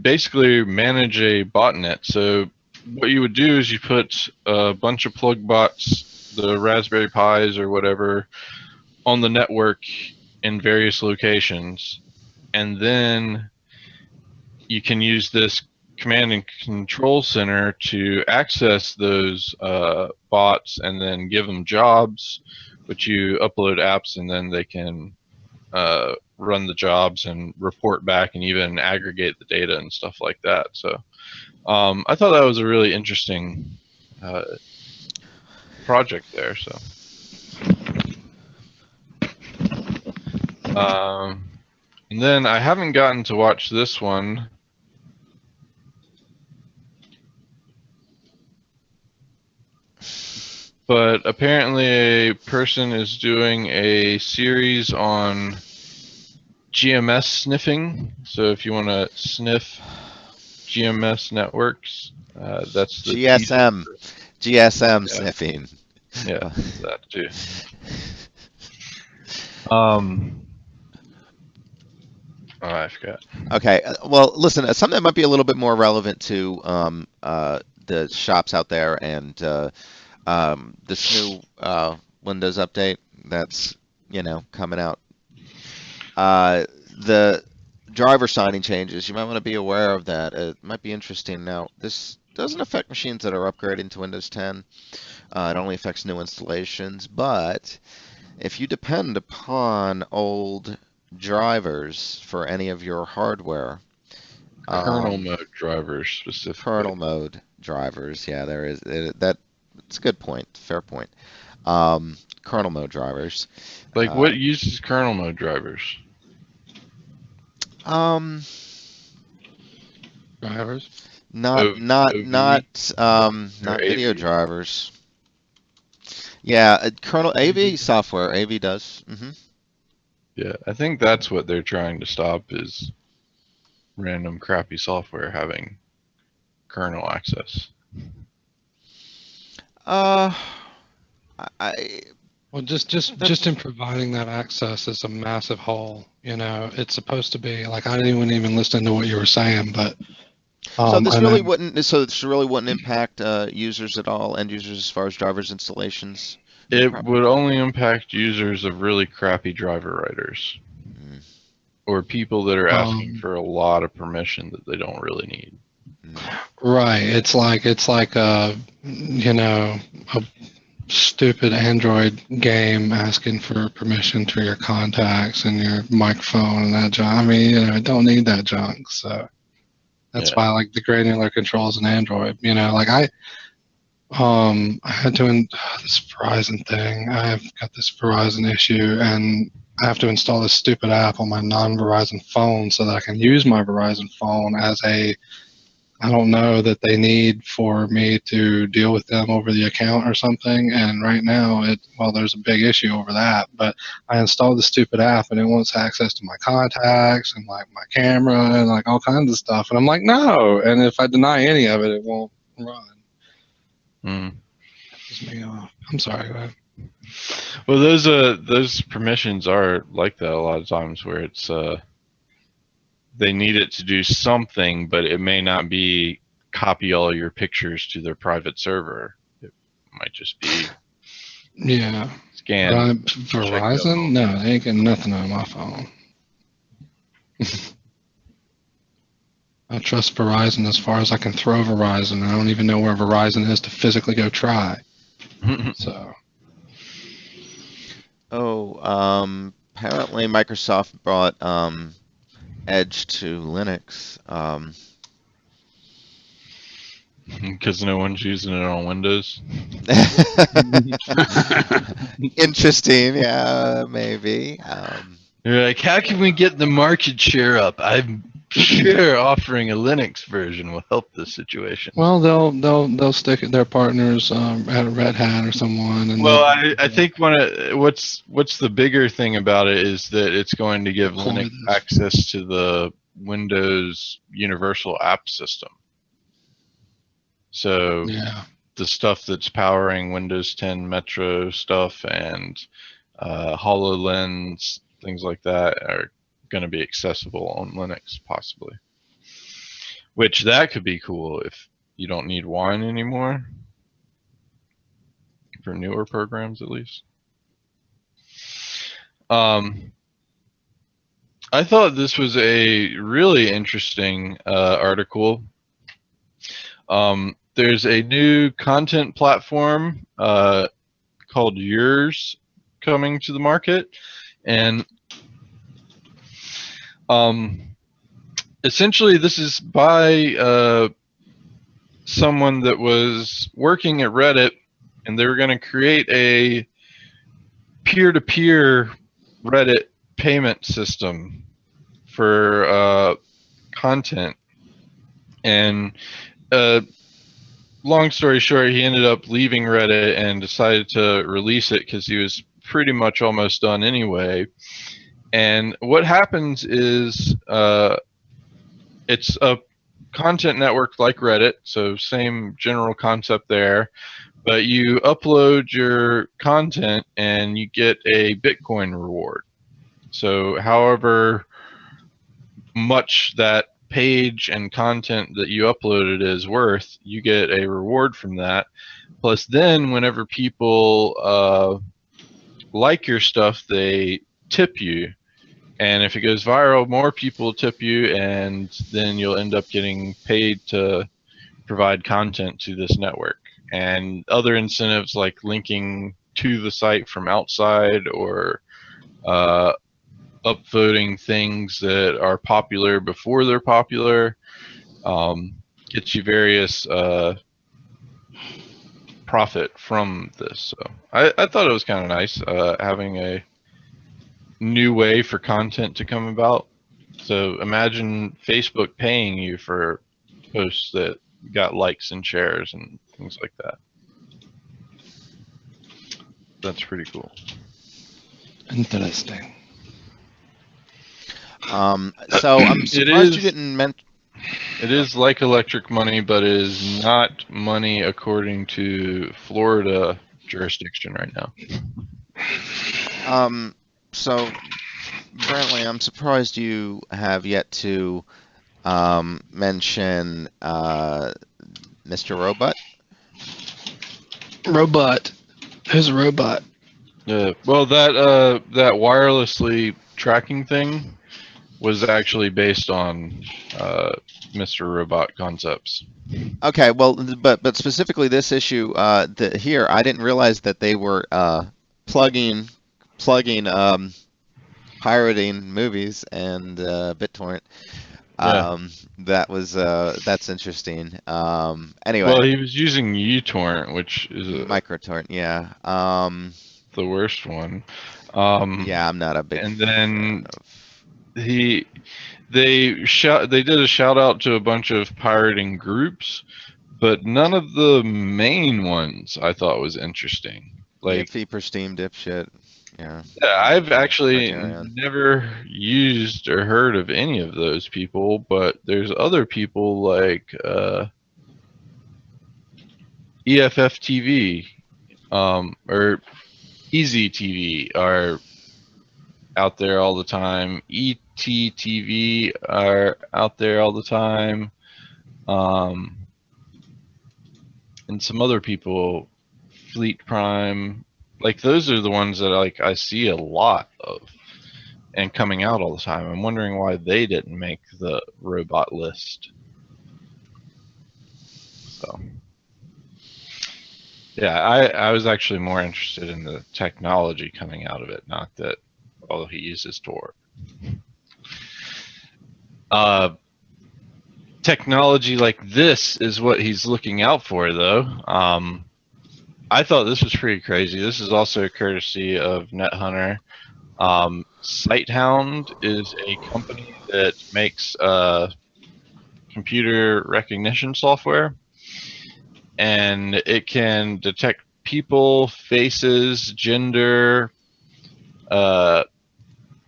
[SPEAKER 3] basically manage a botnet. So what you would do is you put a bunch of Plugbots, the Raspberry Pis or whatever, on the network in various locations, and then you can use this command and control center to access those bots and then give them jobs, which you upload apps and then they can run the jobs and report back and even aggregate the data and stuff like that. So I thought that was a really interesting project there. So and then I haven't gotten to watch this one. But apparently a person is doing a series on GMS sniffing. So if you want to sniff GMS networks, that's the
[SPEAKER 2] GSM sniffing.
[SPEAKER 3] Yeah, that too. Oh, I forgot.
[SPEAKER 2] Okay, well, listen, something that might be a little bit more relevant to the shops out there and this new Windows update that's coming out. The driver signing changes, you might want to be aware of that. It might be interesting. Now, this doesn't affect machines that are upgrading to Windows 10. It only affects new installations, but if you depend upon old drivers for any of your hardware,
[SPEAKER 3] Kernel mode drivers specifically.
[SPEAKER 2] Kernel mode drivers, yeah, there is that's a good point, fair point. Kernel mode drivers.
[SPEAKER 3] Like what uses kernel mode drivers?
[SPEAKER 1] Drivers?
[SPEAKER 2] Not video drivers. Yeah, kernel AV software. AV does.
[SPEAKER 3] Yeah, I think that's what they're trying to stop is random crappy software having kernel access.
[SPEAKER 1] Well, just in providing that access is a massive hole. It's supposed to be like I didn't even listen to what you were saying, but
[SPEAKER 2] so this really wouldn't impact users at all, end users as far as drivers installations.
[SPEAKER 3] It would only impact users of really crappy driver writers, or people that are asking for a lot of permission that they don't really need.
[SPEAKER 1] Right. It's like a stupid Android game asking for permission to your contacts and your microphone and that junk. I mean, it don't need that junk. So that's why I like the granular controls in Android. Like I had to this Verizon thing. I've got this Verizon issue, and I have to install this stupid app on my non-Verizon phone so that I can use my Verizon phone as I don't know that they need for me to deal with them over the account or something. And right now, there's a big issue over that. But I installed the stupid app, and it wants access to my contacts and like my camera and like all kinds of stuff. And I'm like, no. And if I deny any of it, it won't run. That pisses me off. I'm sorry, go ahead.
[SPEAKER 3] Well, those permissions are like that a lot of times, where it's they need it to do something, but it may not be copy all your pictures to their private server. It might just be scan.
[SPEAKER 1] Verizon? No, they ain't getting nothing on my phone. I trust Verizon as far as I can throw Verizon. I don't even know where Verizon is to physically go try. So.
[SPEAKER 2] Apparently Microsoft brought Edge to Linux.
[SPEAKER 3] Because no one's using it on Windows.
[SPEAKER 2] Interesting, yeah, maybe.
[SPEAKER 3] You're like, how can we get the market share up? I'm sure offering a Linux version will help this situation.
[SPEAKER 1] Well, they'll stick their partners at Red Hat or someone. And
[SPEAKER 3] well, I think what's the bigger thing about it is that it's going to give Linux access to the Windows Universal App System. So the stuff that's powering Windows 10 Metro stuff and HoloLens, things like that, are going to be accessible on Linux, possibly. Which that could be cool if you don't need Wine anymore. For newer programs, at least. I thought this was a really interesting article There's a new content platform called Yours coming to the market, and essentially this is by someone that was working at Reddit, and they were going to create a peer-to-peer Reddit payment system for content. And long story short, he ended up leaving Reddit and decided to release it because he was pretty much almost done anyway. And what happens is it's a content network like Reddit, so same general concept there, but you upload your content and you get a Bitcoin reward. So however much that page and content that you uploaded is worth, you get a reward from that. Plus then whenever people like your stuff, they tip you. And if it goes viral, more people tip you, and then you'll end up getting paid to provide content to this network. And other incentives like linking to the site from outside, or upvoting things that are popular before they're popular, gets you various profit from this. So I thought it was kind of nice having a new way for content to come about. So imagine Facebook paying you for posts that got likes and shares and things like that. That's pretty cool.
[SPEAKER 1] Interesting.
[SPEAKER 2] So I'm surprised you didn't mention.
[SPEAKER 3] It is like electric money, but it is not money according to Florida jurisdiction right now.
[SPEAKER 2] So Brantley, I'm surprised you have yet to mention Mr. Robot.
[SPEAKER 1] Robot. Who's a robot?
[SPEAKER 3] Well, that wirelessly tracking thing was actually based on Mr. Robot concepts.
[SPEAKER 2] Okay, well, but specifically this issue here, I didn't realize that they were plugging pirating movies and BitTorrent.
[SPEAKER 3] Yeah.
[SPEAKER 2] That's interesting. Anyway.
[SPEAKER 3] Well, he was using uTorrent, which is
[SPEAKER 2] microtorrent, yeah.
[SPEAKER 3] The worst one.
[SPEAKER 2] Yeah, I'm not a big.
[SPEAKER 3] And then they did a shout out to a bunch of pirating groups, but none of the main ones I thought was interesting. Like
[SPEAKER 2] Feeper Steam dipshit. Yeah.
[SPEAKER 3] Yeah, I've actually never used or heard of any of those people, but there's other people like EFF TV or Easy TV are out there all the time. ETTV are out there all the time. And some other people, Fleet Prime, like those are the ones that I see a lot of and coming out all the time. I'm wondering why they didn't make the robot list. So yeah, I was actually more interested in the technology coming out of it, not that all he uses Tor. Technology like this is what he's looking out for, though. I thought this was pretty crazy. This is also a courtesy of NetHunter. SiteHound is a company that makes computer recognition software, and it can detect people, faces, gender,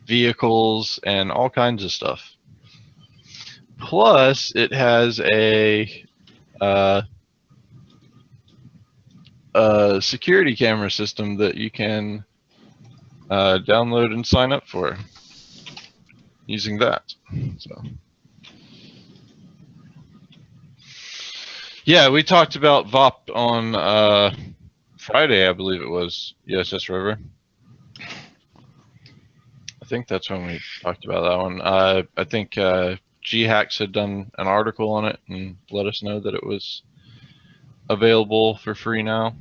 [SPEAKER 3] vehicles, and all kinds of stuff. Plus, it has a security camera system that you can download and sign up for using that. So, yeah, we talked about VOP on Friday, I believe it was, USS Rover. I think that's when we talked about that one. I think G-Hacks had done an article on it and let us know that it was available for free now.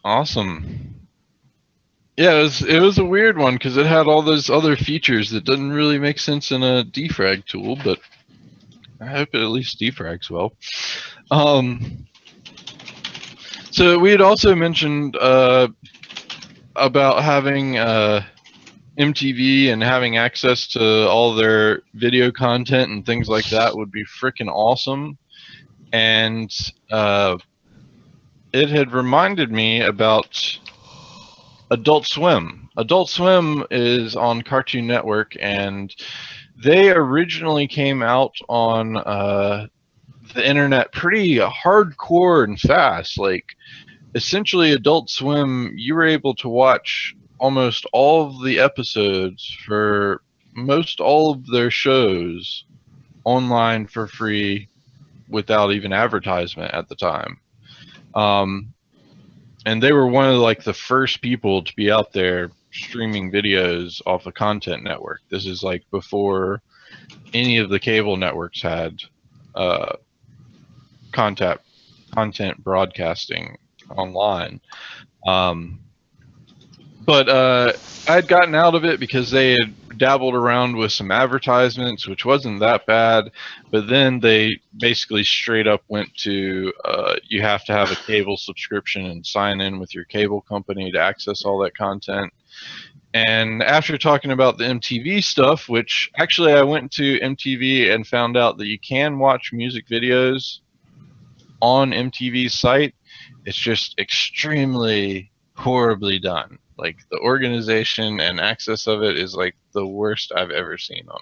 [SPEAKER 3] Awesome. Yeah, it was a weird one because it had all those other features that doesn't really make sense in a defrag tool, but I hope it at least defrags well. So we had also mentioned about having MTV and having access to all their video content and things like that would be freaking awesome. And it had reminded me about Adult Swim. Adult Swim is on Cartoon Network, and they originally came out on the internet pretty hardcore and fast. Like, essentially, Adult Swim, you were able to watch almost all of the episodes for most all of their shows online for free without even advertisement at the time. And they were one of like the first people to be out there streaming videos off a content network. This is like before any of the cable networks had content broadcasting online. But I'd gotten out of it because they had dabbled around with some advertisements, which wasn't that bad. But then they basically straight up went to you have to have a cable subscription and sign in with your cable company to access all that content. And after talking about the MTV stuff, which actually I went to MTV and found out that you can watch music videos on MTV's site. It's just extremely horribly done. Like, the organization and access of it is like the worst I've ever seen on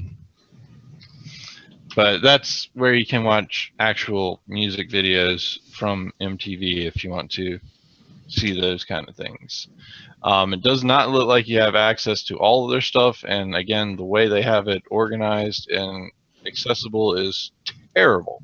[SPEAKER 3] it. But that's where you can watch actual music videos from MTV if you want to see those kind of things. It does not look like you have access to all of their stuff, and again, the way they have it organized and accessible is terrible.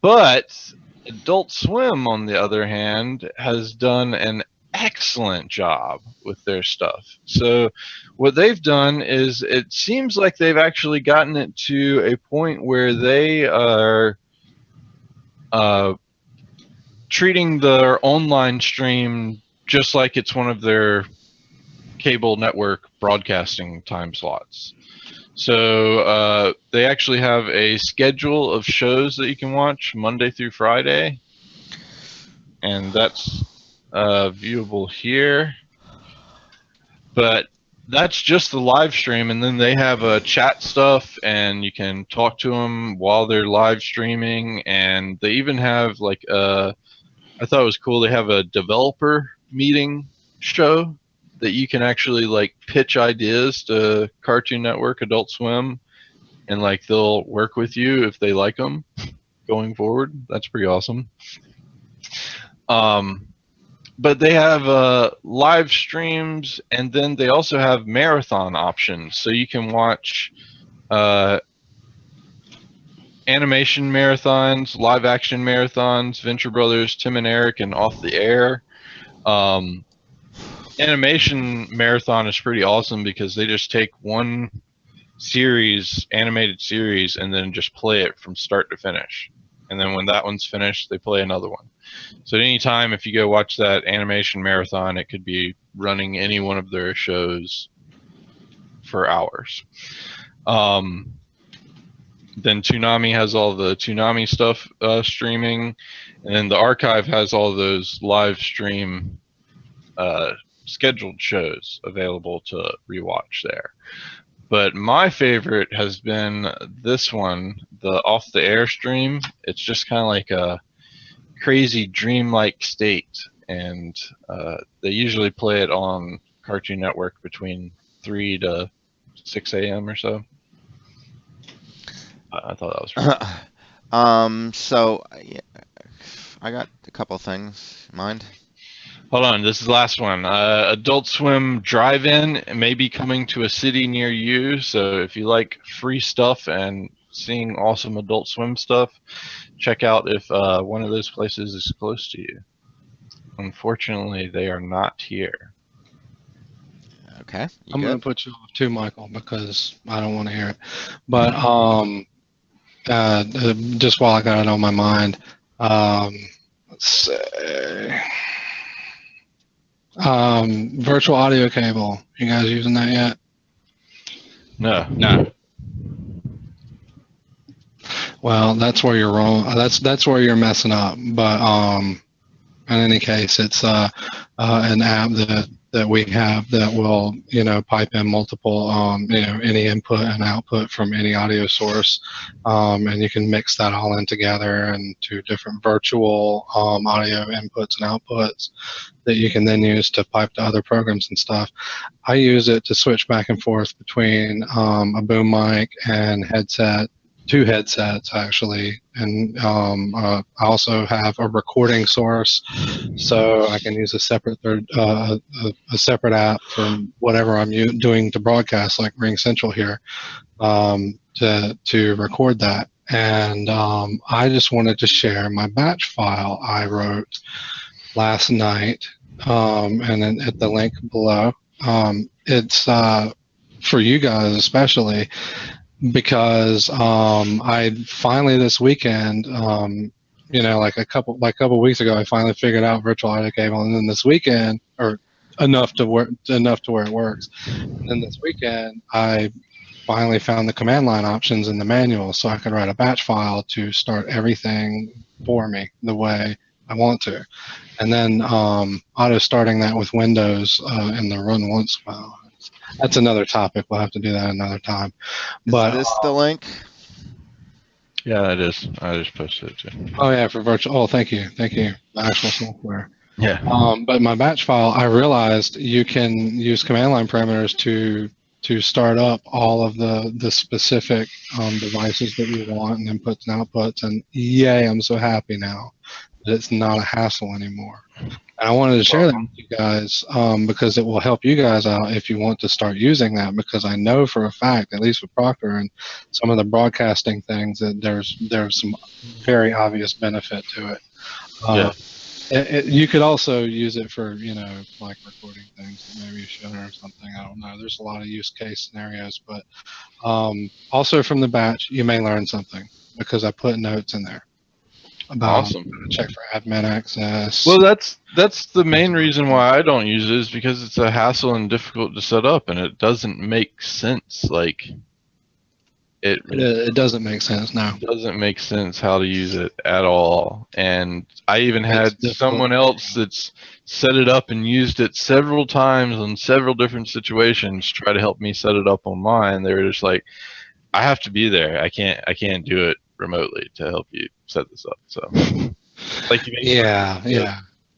[SPEAKER 3] But Adult Swim, on the other hand, has done an excellent job with their stuff. So what they've done is, it seems like they've actually gotten it to a point where they are treating their online stream just like it's one of their cable network broadcasting time slots. So they actually have a schedule of shows that you can watch Monday through Friday, and that's viewable here. But that's just the live stream, and then they have chat stuff, and you can talk to them while they're live streaming, and they even have like I thought it was cool, they have a developer meeting show that you can actually like pitch ideas to Cartoon Network, Adult Swim, and like they'll work with you if they like them going forward. That's pretty awesome. But they have live streams, and then they also have marathon options, so you can watch animation marathons, live action marathons, Venture Brothers, Tim and Eric, and Off the Air. Animation marathon is pretty awesome because they just take one animated series, and then just play it from start to finish. And then when that one's finished, they play another one. So at any time, if you go watch that animation marathon, it could be running any one of their shows for hours. Then Toonami has all the Toonami stuff streaming, and then the archive has all those live stream scheduled shows available to rewatch there. But my favorite has been this one, the Off the Air stream. It's just kind of like a crazy dreamlike state, and they usually play it on Cartoon Network between 3 to 6 a.m. or so. I thought that was pretty
[SPEAKER 2] So yeah, I got a couple things in mind.
[SPEAKER 3] Hold on, this is the last one. Adult Swim Drive-In may be coming to a city near you, so if you like free stuff and seeing awesome Adult Swim stuff, check out if one of those places is close to you. Unfortunately, they are not here.
[SPEAKER 2] Okay,
[SPEAKER 1] I'm going
[SPEAKER 2] good?
[SPEAKER 1] to put you off too, Michael, because I don't want to hear it. But just while I got it on my mind, let's say, virtual audio cable. You guys using that yet?
[SPEAKER 3] No.
[SPEAKER 6] No.
[SPEAKER 1] Well, that's where you're wrong. That's where you're messing up. But in any case, it's an app that we have that will pipe in multiple any input and output from any audio source, and you can mix that all in together into different virtual audio inputs and outputs that you can then use to pipe to other programs and stuff. I use it to switch back and forth between a boom mic and headset. 2 headsets actually, and I also have a recording source, so I can use a separate a separate app for whatever I'm doing to broadcast, like Ring Central here, to record that. And I just wanted to share my batch file I wrote last night, and then at the link below. It's for you guys especially, because I finally this weekend, like a couple weeks ago, I finally figured out virtual audio cable, and then this weekend, or enough to where it works. And then this weekend, I finally found the command line options in the manual, so I could write a batch file to start everything for me the way I want to. And then auto starting that with Windows in the run once file. That's another topic. We'll have to do that another time. But
[SPEAKER 2] Is this the link?
[SPEAKER 3] Yeah, it is. I just posted it too.
[SPEAKER 1] oh yeah, for virtual. Oh, thank you. The actual software.
[SPEAKER 3] Yeah.
[SPEAKER 1] But my batch file, I realized you can use command line parameters to start up all of the specific devices that you want and inputs and outputs. And yay, I'm so happy now that it's not a hassle anymore. And I wanted to share that with you guys because it will help you guys out if you want to start using that, because I know for a fact, at least with Proctor and some of the broadcasting things, that there's some very obvious benefit to it.
[SPEAKER 3] Yeah.
[SPEAKER 1] You could also use it for, like recording things that maybe you shouldn't or something. I don't know. There's a lot of use case scenarios, but also from the batch, you may learn something because I put notes in there about
[SPEAKER 3] Awesome.
[SPEAKER 1] check for admin access.
[SPEAKER 3] Well, that's the main reason why I don't use it, is because it's a hassle and difficult to set up, and it doesn't make sense. Like
[SPEAKER 1] it doesn't make sense now.
[SPEAKER 3] doesn't make sense how to use it at all. And I even had someone else that's set it up and used it several times on several different situations try to help me set it up on mine. They were just like, I have to be there. I can't do it remotely to help you set this up. So like you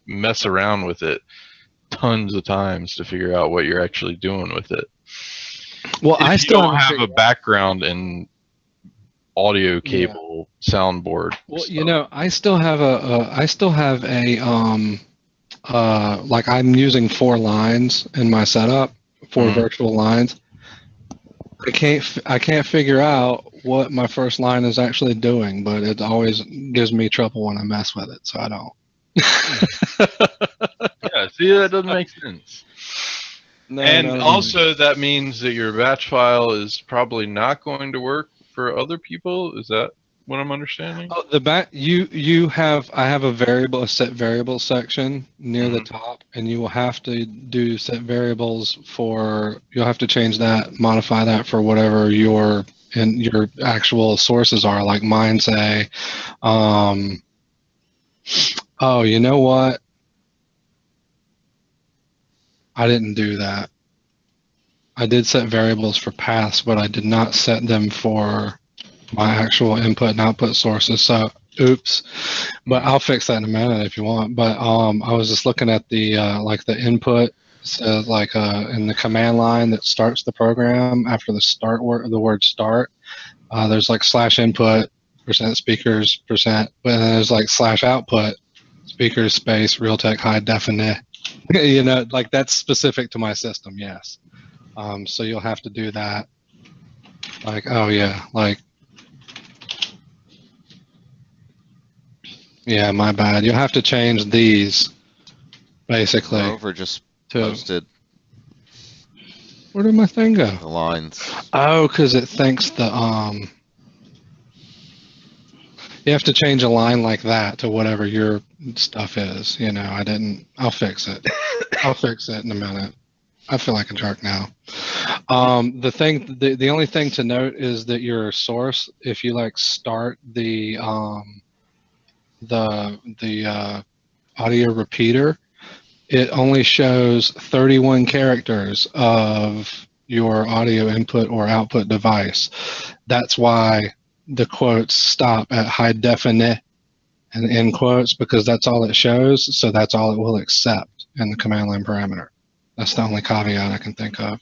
[SPEAKER 3] mess around with it tons of times to figure out what you're actually doing with it.
[SPEAKER 1] Well,
[SPEAKER 3] if
[SPEAKER 1] I
[SPEAKER 3] you
[SPEAKER 1] still
[SPEAKER 3] don't have a background in audio cable soundboard.
[SPEAKER 1] Well,
[SPEAKER 3] stuff.
[SPEAKER 1] I still have like I'm using 4 lines in my setup, 4 virtual lines. I can't figure out what my first line is actually doing, but it always gives me trouble when I mess with it, so I don't.
[SPEAKER 3] Yeah, see, that doesn't make sense.
[SPEAKER 1] No,
[SPEAKER 3] and also that means that your batch file is probably not going to work for other people. Is that what I'm understanding?
[SPEAKER 1] Oh, I have a set variable section near the top, and you will have to do set variables you'll have to change that, modify that for whatever your actual sources are. Like mine say, oh, you know what? I didn't do that. I did set variables for paths, but I did not set them for my actual input and output sources. So, oops. But I'll fix that in a minute if you want. But I was just looking at the like the input, so like in the command line that starts the program after the word start. There's like /input %speakers %, but then there's like /output speakers space Realtek high definite. Like that's specific to my system. Yes. So you'll have to do that. Like, oh yeah, like. Yeah, my bad. You'll have to change these, basically.
[SPEAKER 2] Rover just
[SPEAKER 1] to
[SPEAKER 2] posted
[SPEAKER 1] where did my thing go?
[SPEAKER 2] the lines.
[SPEAKER 1] Oh, because it thinks the you have to change a line like that to whatever your stuff is. You know, I didn't. I'll fix it. I'll fix it in a minute. I feel like a jerk now. The only thing to note is that your source, if you like start the audio repeater, it only shows 31 characters of your audio input or output device. That's why the quotes stop at high definite and end quotes, because that's all it shows. So that's all it will accept in the command line parameter. That's the only caveat I can think of.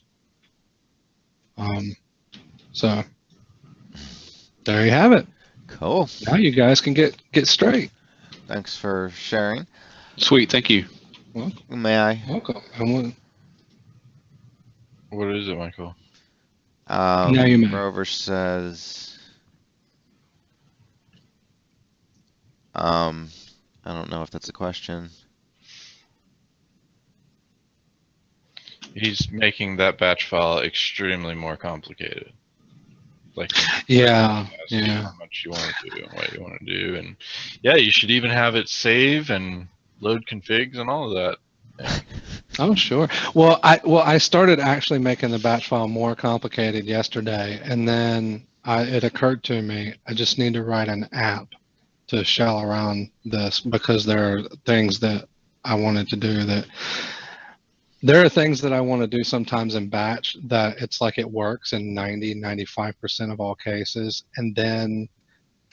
[SPEAKER 1] So there you have it.
[SPEAKER 2] Cool.
[SPEAKER 1] Now you guys can get straight.
[SPEAKER 2] Thanks for sharing.
[SPEAKER 6] Sweet, thank you.
[SPEAKER 2] May I?
[SPEAKER 1] Welcome.
[SPEAKER 3] What is it, Michael?
[SPEAKER 1] Now you may.
[SPEAKER 2] Rover says, I don't know if that's a question.
[SPEAKER 3] He's making that batch file extremely more complicated. Like,
[SPEAKER 1] Yeah.
[SPEAKER 3] how much you want to do and what you want to do, and yeah, you should even have it save and load configs and all of that. Yeah.
[SPEAKER 1] Oh, sure. Well, I started actually making the batch file more complicated yesterday, and then it occurred to me I just need to write an app to shell around this, because there are things that I wanted to do that. There are things that I want to do sometimes in batch that it's like it works in 95% of all cases. And then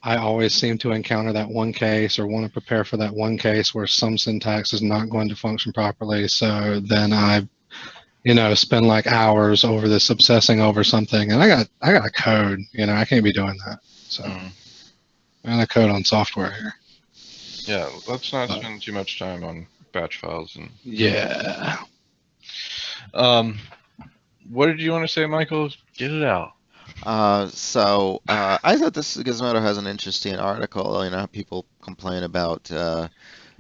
[SPEAKER 1] I always seem to encounter that one case or want to prepare for that one case where some syntax is not going to function properly. So then I, spend like hours over this, obsessing over something. And I got a code, I can't be doing that. So I got a code on software here.
[SPEAKER 3] Yeah, let's not spend too much time on batch files. And
[SPEAKER 1] yeah.
[SPEAKER 3] What did you want to say, Michael? Get it out.
[SPEAKER 2] I thought this Gizmodo has an interesting article. People complain about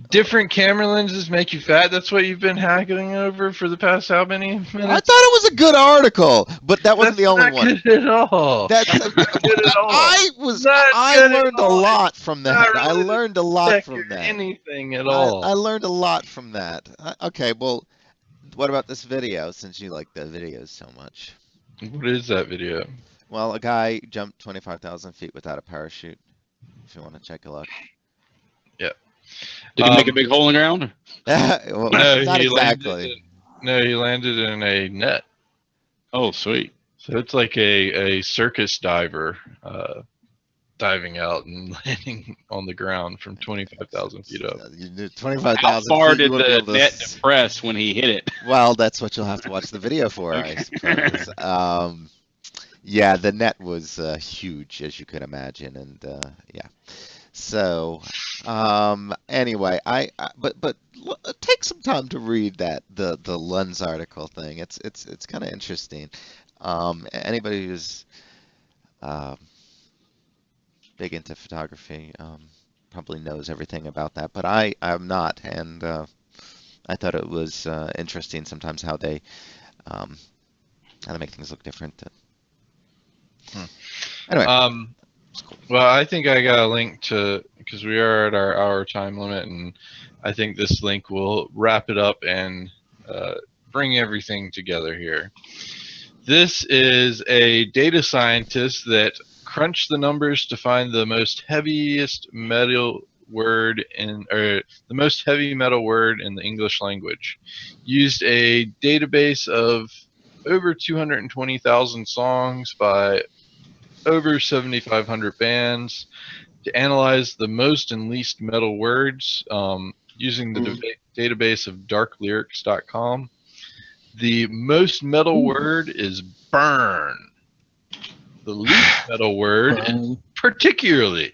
[SPEAKER 3] Different camera lenses make you fat. That's what you've been haggling over for the past how many minutes?
[SPEAKER 2] I thought it was a good article, but that wasn't the only one.
[SPEAKER 3] That's not good at all.
[SPEAKER 2] That's
[SPEAKER 3] good at all.
[SPEAKER 2] I learned a lot from that. I learned a lot from that.
[SPEAKER 3] Anything at all.
[SPEAKER 2] I learned a lot from that. Okay, well, what about this video, since you like the videos so much?
[SPEAKER 3] What is that video?
[SPEAKER 2] Well, a guy jumped 25,000 feet without a parachute, if you want to check a look.
[SPEAKER 3] Yeah.
[SPEAKER 6] Did he make a big hole in the ground?
[SPEAKER 2] Well,
[SPEAKER 3] No,
[SPEAKER 2] not
[SPEAKER 3] he
[SPEAKER 2] exactly.
[SPEAKER 3] he landed in a net.
[SPEAKER 6] Oh, sweet.
[SPEAKER 3] So it's like a circus diver diving out and landing on the ground from 25,000 feet up.
[SPEAKER 2] 25,000
[SPEAKER 6] How far
[SPEAKER 2] feet,
[SPEAKER 6] did
[SPEAKER 2] you won't be
[SPEAKER 6] the
[SPEAKER 2] able to
[SPEAKER 6] net depress when he hit it?
[SPEAKER 2] Well, that's what you'll have to watch the video for,
[SPEAKER 6] Okay.
[SPEAKER 2] I suppose. Yeah, the net was huge, as you can imagine, and yeah. So, anyway, but take some time to read the lens article thing. It's kind of interesting. Anybody who's big into photography probably knows everything about that, but I'm not, and I thought it was interesting sometimes how they make things look different. Anyway.
[SPEAKER 3] Cool. Well, I think I got a link to, because we are at our hour time limit, and I think this link will wrap it up and bring everything together here. This is a data scientist that crunched the numbers to find the most heaviest metal word the most heavy metal word in the English language. Used a database of over 220,000 songs by over 7,500 bands to analyze the most and least metal words using the database of darklyrics.com. The most metal word is burn. The least metal word is particularly.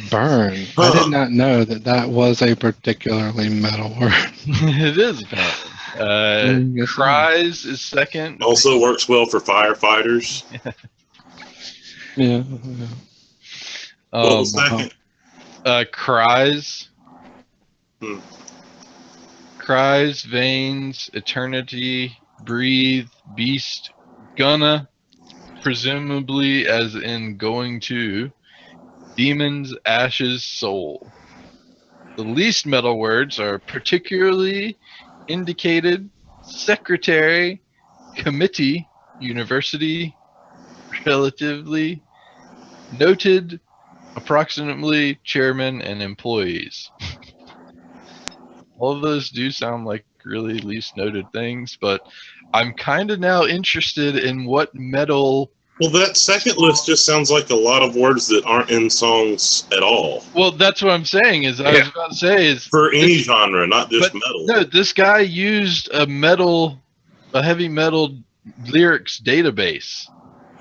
[SPEAKER 1] Burn. I did not know that was a particularly metal word.
[SPEAKER 3] It is apparently. Cries is second.
[SPEAKER 4] Also works well for firefighters.
[SPEAKER 1] Yeah.
[SPEAKER 4] What was second?
[SPEAKER 3] Cries.
[SPEAKER 4] Hmm.
[SPEAKER 3] Cries, veins, eternity, breathe, beast, gonna, presumably as in going to, demons, ashes, soul. The least metal words are particularly, indicated, secretary, committee, university, relatively, noted, approximately, chairman, and employees. All of those do sound like really least noted things, but I'm kind of now interested in what metal.
[SPEAKER 4] Well, that second list just sounds like a lot of words that aren't in songs at all.
[SPEAKER 3] Well, that's what I'm saying. Is I was about to say is
[SPEAKER 4] For any genre, not just
[SPEAKER 3] but
[SPEAKER 4] metal.
[SPEAKER 3] no, this guy used a heavy metal lyrics database.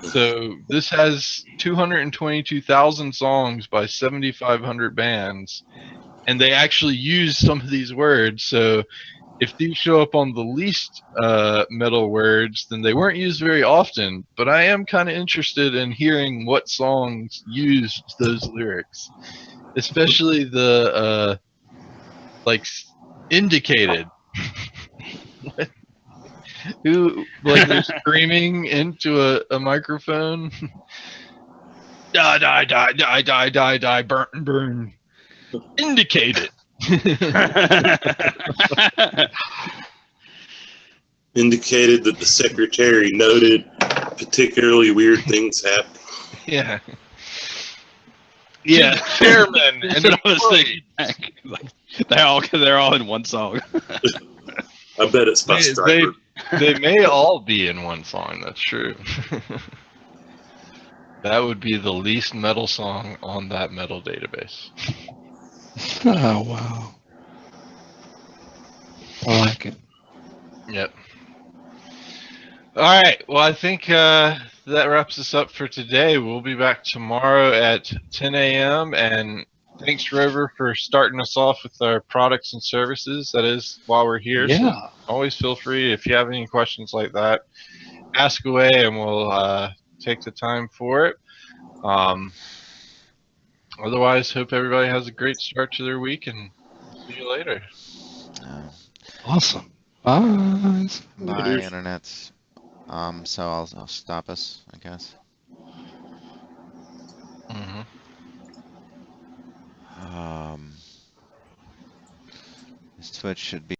[SPEAKER 3] So this has 222,000 songs by 7,500 bands, and they actually use some of these words. So if these show up on the least metal words, then they weren't used very often. But I am kind of interested in hearing what songs used those lyrics, especially the like indicated. Who like they're screaming into a microphone? Die, die, die, die, die, die, die, burn, burn. Indicated.
[SPEAKER 4] Indicated that the secretary noted particularly weird things happen.
[SPEAKER 3] Yeah.
[SPEAKER 6] Yeah.
[SPEAKER 3] Chairman
[SPEAKER 6] That's
[SPEAKER 3] and
[SPEAKER 6] what I was thinking. Like, they're all in one song.
[SPEAKER 4] I bet it's by Striper.
[SPEAKER 3] They may all be in one song. That's true. That would be the least metal song on that metal database.
[SPEAKER 1] Oh, wow. I like it.
[SPEAKER 3] Yep. All right. Well, I think that wraps us up for today. We'll be back tomorrow at 10 a.m. And thanks, Rover, for starting us off with our products and services. That is while we're here.
[SPEAKER 1] Yeah.
[SPEAKER 3] So always feel free, if you have any questions like that, ask away and we'll take the time for it. Otherwise, hope everybody has a great start to their week, and we'll see you later.
[SPEAKER 1] Awesome. Bye.
[SPEAKER 2] My internet's so I'll stop us, I guess.
[SPEAKER 3] Mm-hmm.
[SPEAKER 2] This Twitch should be